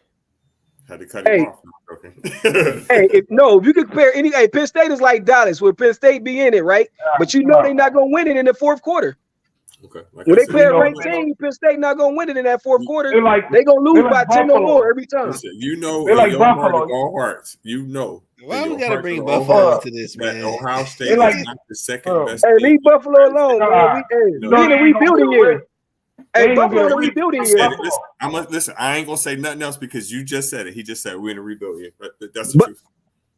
Had to cut him off. Okay. if you could compare Penn State is like Dallas, where Penn State be in it, right? But you know they're not gonna win it in the fourth quarter. Okay. When they play a ranked team, Penn State not gonna win it in that fourth quarter. They're gonna lose by 10 or more every time. Listen, you know, they're like Buffalo. All hearts. You know. Why we gotta bring Buffalo into this, man? Ohio State is not the second best. Hey, leave Buffalo alone, man. We in a rebuilding year. Hey, Buffalo in a rebuilding year. Listen, I ain't gonna say nothing else because you just said it. He just said we're in a rebuilding year. That's the truth.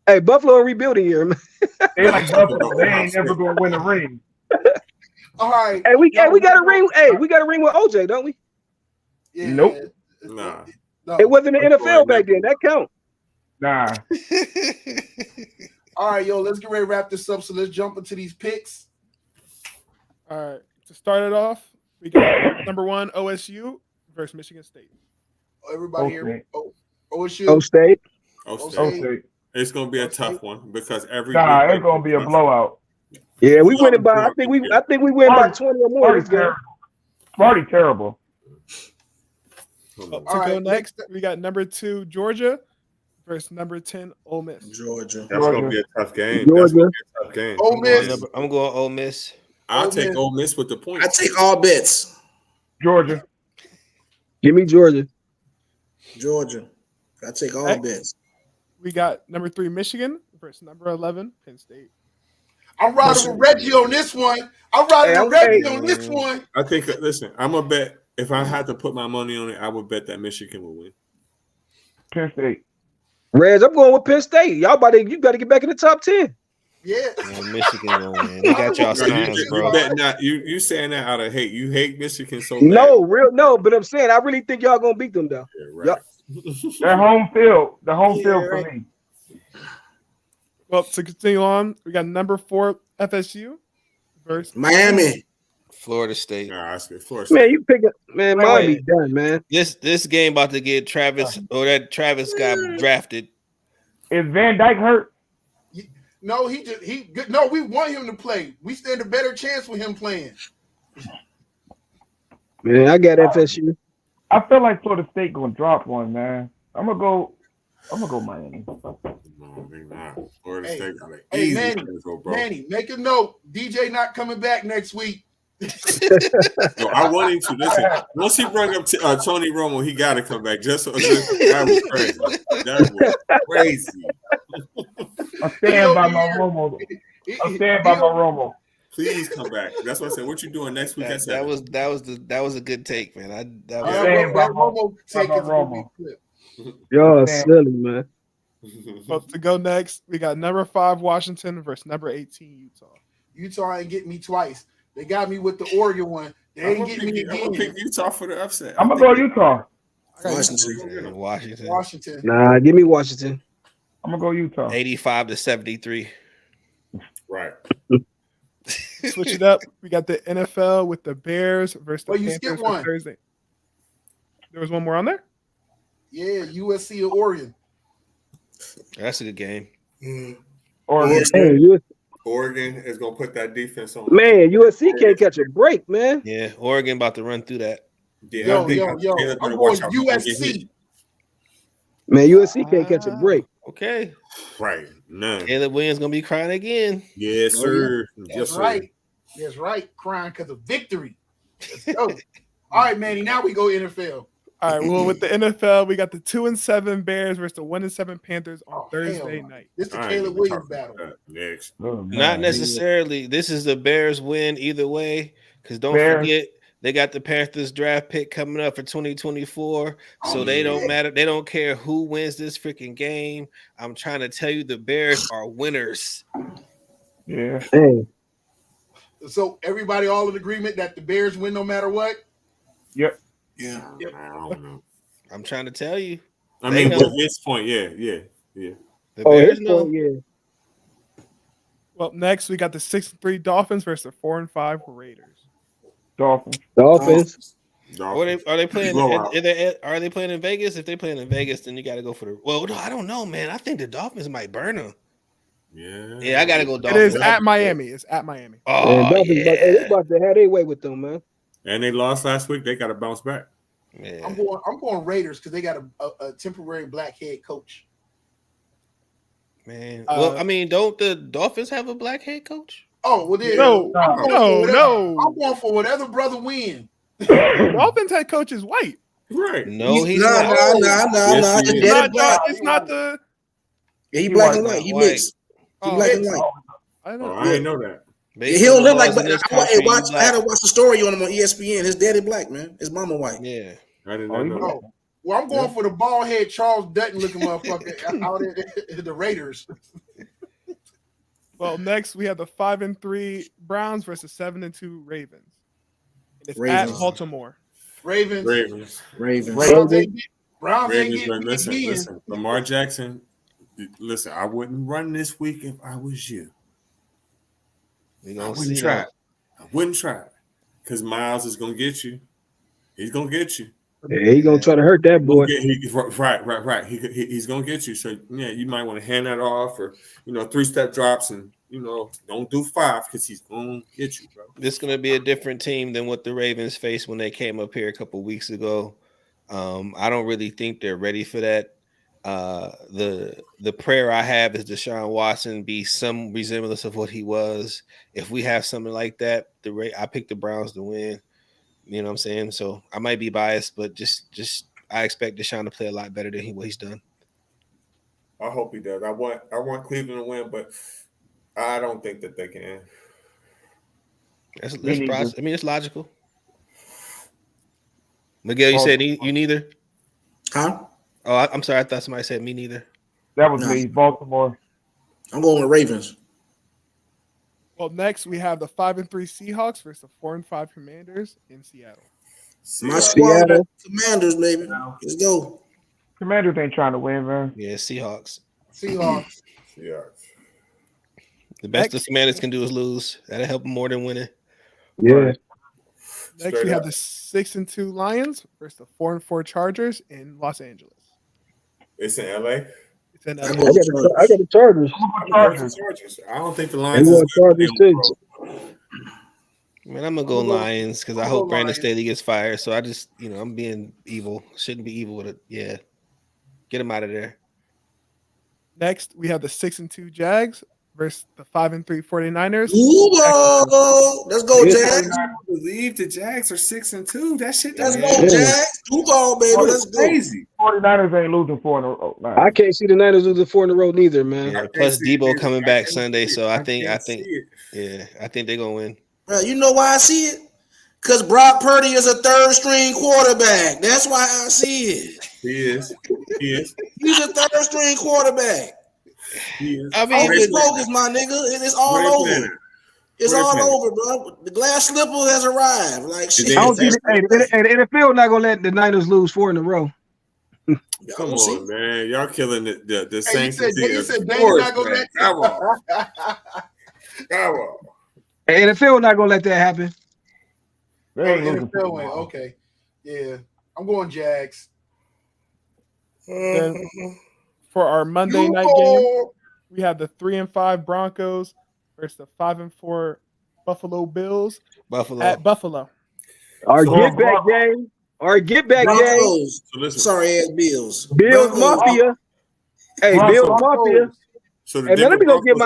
Hey, Buffalo in rebuilding year, man. They like Buffalo. They ain't never gonna win a ring. All right. Hey, we got a ring. Hey, we got a ring with OJ, don't we? Yeah, nope. Nah. No. It wasn't the NFL back then. That count. Nah. All right, yo, let's get ready to wrap this up. So let's jump into these picks. All right. To start it off, we got number 1 OSU versus Michigan State. Everybody here. O State. Okay. It's gonna be a tough one because every it's gonna be a blowout. Yeah, we win it by. I think we win by 20 or more this game. Sparty terrible. To go next, we got number 2 Georgia versus number 10 Ole Miss. Georgia. That's gonna be a tough game. Georgia. That's gonna be a tough game. Ole Miss. I'm going Ole Miss. I'll take Ole Miss with the points. I take all bets. Georgia. Give me Georgia. Georgia. I take all bets. We got number 3 Michigan versus number 11 Penn State. I'm riding with Reggie on this one. I'm riding with Reggie on this one. I think. Listen, I'm a bet. If I had to put my money on it, I would bet that Michigan will win. Penn State. Reds, I'm going with Penn State. You got to get back in the top 10. Yeah. Michigan, man. They got y'all signs, bro. You saying that out of hate. You hate Michigan so bad. No, but I'm saying I really think y'all gonna beat them though. Yeah, right. Yep. Their home field. The home field for me. Well, to continue on, we got number 4 FSU versus Miami. Florida State. Nah, I said Florida State. Man, you pick it. Man, Miami done, man. This game about to get Travis or that Travis got drafted. Is Van Dyke hurt? No, no, we want him to play. We stand a better chance with him playing. Man, I got FSU. I feel like Florida State gonna drop one, man. I'm gonna go Miami. No, they not. Florida Hey, State got an hey, easy Manny, schedule, bro. Manny, make a note. DJ not coming back next week. No, I want him to listen. Once he brought up Tony Romo, he got to come back. That was crazy. That was crazy. I'm staying by my Romo. Please come back. That's what I said. What you doing next week? That was a good take, man. Y'all silly, man. Well, to go next, we got number 5 Washington versus number 18 Utah. Utah ain't getting me twice. They got me with the Oregon one. They ain't getting me again. I'm gonna pick Utah for the upset. I'm gonna go Utah. Washington. Nah, give me Washington. I'm gonna go Utah. 85-73. Right. Switch it up. We got the NFL with the Bears versus the you Panthers skipped for one. Thursday. There was one more on there? Yeah, USC or Oregon. That's a good game. Oregon is gonna put that defense on. Man, USC can't catch a break, man. Yeah, Oregon about to run through that. Yeah, I'm going USC. Man, USC can't catch a break. Okay. Right. None. Caleb Williams gonna be crying again. Yes, sir. That's right. That's right. Crying because of victory. Let's go. All right, Manny. Now we go NFL. All right. Well, with the NFL, we got the 2-7 Bears versus the 1-7 Panthers on Thursday night. This is the Caleb Williams battle. Next. Not necessarily. This is the Bears win either way. Because don't forget, they got the Panthers draft pick coming up for 2024. So they don't matter. They don't care who wins this freaking game. I'm trying to tell you, the Bears are winners. Yeah. Hey. So everybody all in agreement that the Bears win no matter what? Yep. Yeah. I don't know. I'm trying to tell you. I mean, at this point, yeah. The Bears know. Yeah. Well, next we got the 6-3 Dolphins versus the 4-5 Raiders. Dolphins. Are they playing? Are they playing in Vegas? If they're playing in Vegas, then you got to go for the. Well, no, I don't know, man. I think the Dolphins might burn them. Yeah, I got to go Dolphins. It is at Miami. It's at Miami. Oh, Dolphins, they about to have their way with them, man. And they lost last week. They got to bounce back. Yeah. I'm going Raiders because they got a temporary black head coach. Man, well, I mean, don't the Dolphins have a black head coach? Oh, well, then No. I'm going for whatever brother win. Dolphins head coach is white. Right. No, he's not. It's not the. Yeah, he black and white. He mixed. He black and white. I didn't know that. He don't look like. I had to watch the story on him on ESPN. His daddy black, man. His mama white. Yeah, I didn't know that. Well, I'm going for the bald head Charles Dutton looking motherfucker out of the Raiders. Well, next we have the 5-3 Browns versus 7-2 Ravens. And it's at Baltimore. Ravens. Browns ain't getting listen. Lamar Jackson. Listen, I wouldn't run this week if I was you. I wouldn't try. I wouldn't try because Miles is gonna get you. He's gonna get you. Yeah, he gonna try to hurt that boy. Right. He's gonna get you. So yeah, you might want to hand that off, or 3-step drops, and don't do 5 because he's gonna get you, bro. This is gonna be a different team than what the Ravens faced when they came up here a couple weeks ago. I don't really think they're ready for that. The prayer I have is Deshaun Watson be some resemblance of what he was. If we have something like that, I picked the Browns to win. You know what I'm saying? So I might be biased, but just I expect Deshaun to play a lot better than what he's done. I hope he does. I want Cleveland to win, but I don't think that they can. It's logical. Miguel, you said you neither? Huh? Oh, I'm sorry. I thought somebody said me neither. That was me, Baltimore. I'm going with Ravens. Well, next we have the 5-3 Seahawks versus the 4-5 Commanders in Seattle. My squad, Commanders, baby. Let's go. Commanders ain't trying to win, man. Yeah, Seahawks. Yeah. The best the Commanders can do is lose. That'll help them more than winning. Yeah. Next, we have the 6-2 Lions versus the 4-4 Chargers in Los Angeles. It's in LA. It's in I LA. got the Chargers. Chargers. I don't think the Lions. Chargers too. Man, I'm gonna go Lions because I hope Brandon Staley gets fired. So I just, I'm being evil. Shouldn't be evil with it. Yeah, get him out of there. Next, we have the 6-2 Jags versus the 5-3 49ers. Ooh, let's go, Jags. I believe the Jags are 6-2. That shit. Let's go, Jags. Ooh, baby. Let's go. Crazy. 49ers ain't losing 4 in a row. I can't see the Niners losing 4 in a row neither, man. Yeah, plus Debo coming back Sunday, so I think they're gonna win. You know why I see it? Because Brock Purdy is a 3rd-string quarterback. That's why I see it. He is. He's a 3rd-string quarterback. I mean, focus, my nigga. It's all over. It's all over, bro. The glass slipper has arrived. Like shit. I don't think the NFL not gonna let the Niners lose 4 in a row. Come on, man. Y'all killing the Saints. You said Danny not gonna let Come on. The NFL not gonna let that happen. NFL win. Okay. Yeah. I'm going Jags. Then for our Monday night game, we have the 3-5 Broncos versus the 5-4 Buffalo Bills at Buffalo. Our get back game. Sorry ass Bills. Bills Mafia. Hey, Bills Mafia. Hey, man, let me go get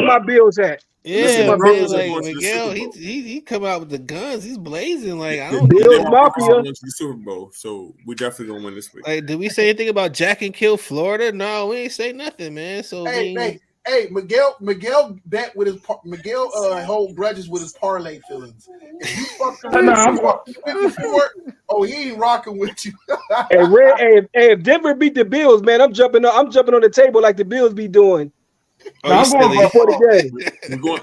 my Bills hat. Yeah, man, like Miguel, he come out with the guns. He's blazing. Like I don't. Bills Mafia. The Super Bowl, so we definitely gonna win this week. Like, did we say anything about Jack and Kill Florida? No, we ain't say nothing, man. So hey, Miguel bet with his hold grudges with his parlay feelings. If you fucking 54, he ain't rocking with you. If Denver beat the Bills, man, I'm jumping on the table like the Bills be doing. I'm going for the game.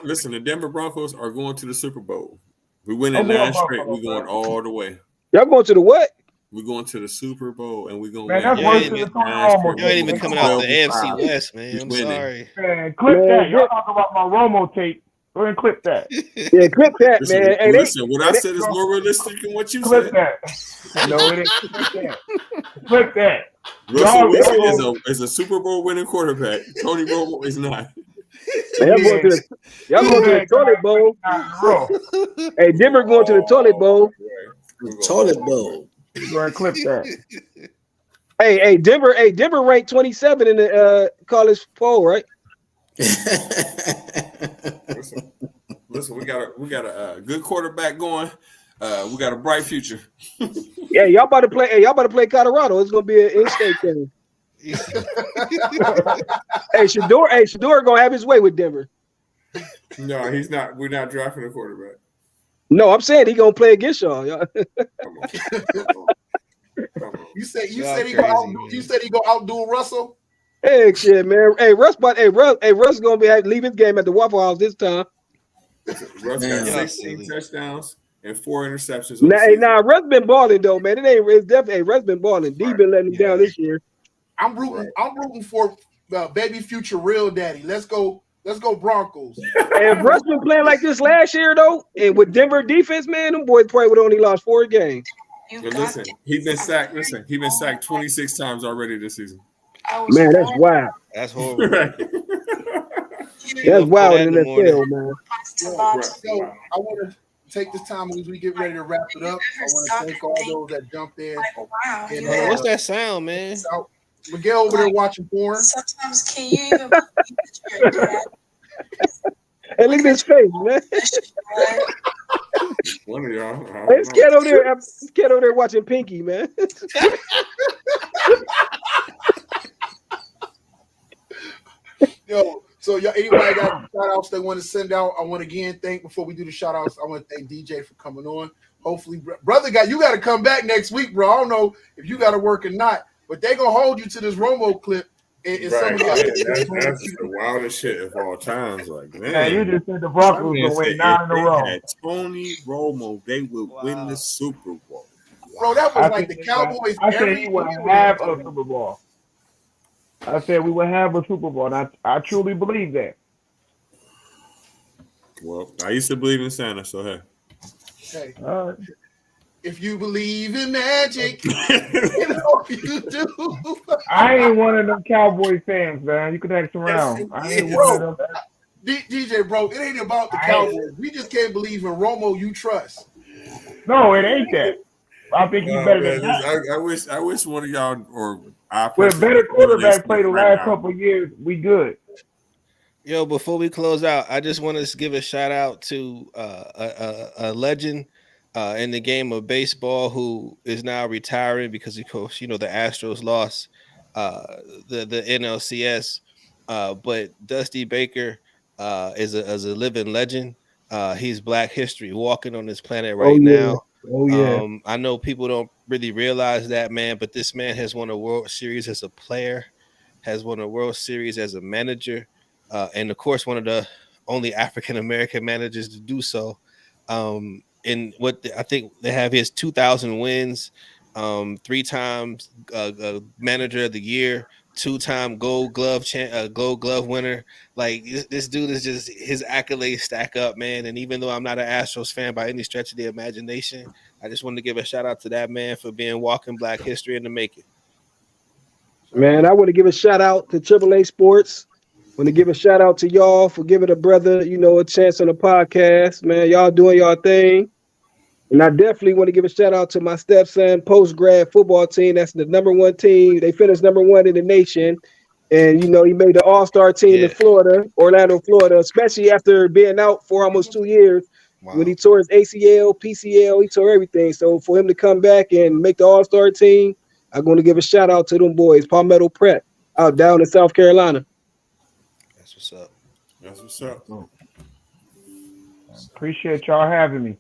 Listen, the Denver Broncos are going to the Super Bowl. We win in 9 straight. We're going all the way. Y'all going to the what? We're going to the Super Bowl, and we're going to win. You ain't even coming out the AFC West, man. I'm sorry. Man, clip that. Y'all talking about my Romo tape. Go ahead and clip that. Yeah, clip that, man. Listen, what I said is more realistic than what you said. Clip that. No, it ain't. Clip that. Clip that. Russell Wilson is a Super Bowl winning quarterback. Tony Romo is not. Y'all going to the toilet bowl. Hey, Denver going to the toilet bowl. Toilet bowl. Go ahead, clip that. Hey, Denver ranked 27 in the college poll, right? Listen, we got a good quarterback going. We got a bright future. Yeah, y'all about to play Colorado. It's gonna be an in-state game. Shador gonna have his way with Denver. No, he's not. We're not drafting a quarterback. No, I'm saying he gonna play against y'all. Come on. You said he go outdo Russell. Hey, shit, man. Hey, Russ gonna leave his game at the Waffle House this time. Russ got 16 touchdowns and 4 interceptions. Russ been balling though, man. It's definitely Russ been balling. D been letting him down this year. I'm rooting for baby future real daddy. Let's go Broncos. And Russ been playing like this last year though, and with Denver defense, man, them boys probably would only lost 4 games. But listen, he's been sacked. Listen, he's been sacked 26 times already this season. Man, that's wild. That's horrible. That's wild in the NFL, man. So I want to take this time as we get ready to wrap it up. I want to thank all those that jumped in. And, What's that sound, man? Miguel over there watching porn. Sometimes can you even Hey, look at his face, man. One of y'all. Hey, this cat over there watching Pinky, man. Yo, so y'all, anybody got shout outs they want to send out? I want to again thank, before we do the shout outs, I want to thank DJ for coming on. Hopefully, brother, you got to come back next week, bro. I don't know if you got to work or not, but they gonna hold you to this Romo clip. Right. That's the wildest shit of all times. Like, man, you just said the Broncos will win 9 in a row. Tony Romo, they would win the Super Bowl. Bro, that was like the Cowboys. I said he would have a Super Bowl. I said we would have a Super Bowl, and I truly believe that. Well, I used to believe in Santa, so hey. Hey, All right. if you believe in magic, you know you do. I ain't one of them Cowboy fans, man. You can ask around. I ain't one of them. DJ, bro, it ain't about the Cowboys. We just can't believe in Romo you trust. No, it ain't that. I think he's better than that. I wish one of y'all or I With better quarterback play the last couple of years, we good. Yo, before we close out, I just want to give a shout out to a legend in the game of baseball who is now retiring because, of course, you know, the Astros lost the NLCS. But Dusty Baker is a living legend. He's Black history walking on this planet right now. Oh, yeah. I know people don't really realize that, man, but this man has won a World Series as a player, has won a World Series as a manager, and, of course, one of the only African-American managers to do so. In what I think they have his 2,000 wins, 3 times manager of the year, 2-time Gold Glove winner. Like this dude is just, his accolades stack up, man. And even though I'm not an Astros fan by any stretch of the imagination, I just wanted to give a shout out to that man for being walking Black history in the making. Man, I want to give a shout out to AAA Sports. I want to give a shout out to y'all for giving a brother, you know, a chance on the podcast. Man, y'all doing y'all thing. And I definitely want to give a shout out to my stepson post-grad football team. That's the #1 team. They finished #1 in the nation. And, you know, he made the all-star team in Florida, Orlando, Florida, especially after being out for almost 2 years. Wow. When he tore his ACL, PCL, he tore everything. So for him to come back and make the all-star team, I'm going to give a shout out to them boys, Palmetto Prep, out down in South Carolina. That's what's up. That's what's up. Appreciate y'all having me.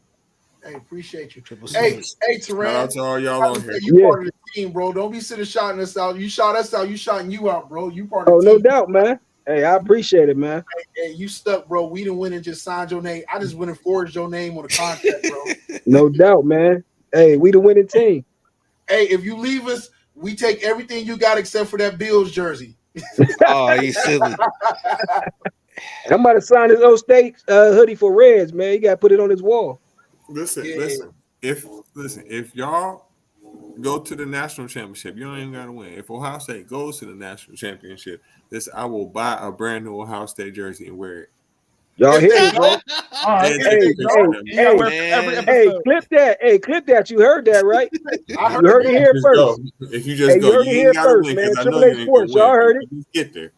Hey, appreciate you. Hey, Teran. Shout out to all y'all on here. You part of the team, bro. Don't be sitting shouting us out. You shout us out, you shouting you out, bro. You part of the team. Oh, no doubt, man. Hey, I appreciate it, man. Hey, you stuck, bro. We didn't win and just signed your name. I just went and forged your name on the contract, bro. No doubt, man. Hey, we the winning team. Hey, if you leave us, we take everything you got except for that Bills jersey. Oh, you silly. I'm about to sign his old State hoodie for Reds, man. You got to put it on his wall. Listen. If y'all go to the national championship, you don't even gotta win. If Ohio State goes to the national championship, I will buy a brand new Ohio State jersey and wear it. Y'all hear it, bro? Hey, clip that. Hey, clip that. You heard that, right? You heard it here first. If you just go, you ain't gotta win, because I know you ain't gonna win. Y'all heard it. Get there.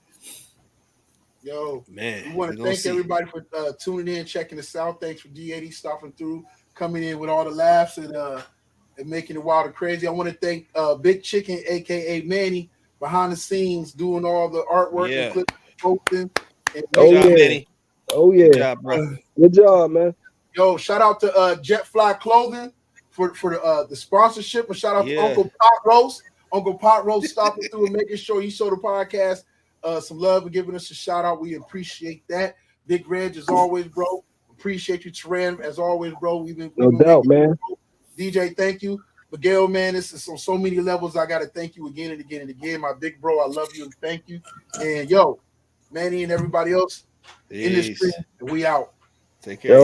Yo, man, we want to thank everybody for tuning in, checking us out. Thanks for D80 stopping through, coming in with all the laughs and making it wild and crazy. I want to thank Big Chicken, aka Manny, behind the scenes doing all the artwork and clip posting. And Manny. Oh yeah, good job, bro. Good job, man. Yo, shout out to Jetfly Clothing for the sponsorship, and shout out to Uncle Pot Roast. Uncle Pot Roast stopping through and making sure he showed the podcast some love and giving us a shout out. We appreciate that. Big Reg, as always, bro. Appreciate you, Teran, as always, bro. We've been no doubt, man. DJ, thank you. Miguel, man, this is on so many levels. I gotta thank you again and again and again. My big bro, I love you and thank you. And yo, Manny and everybody else in this stream, we out. Take care.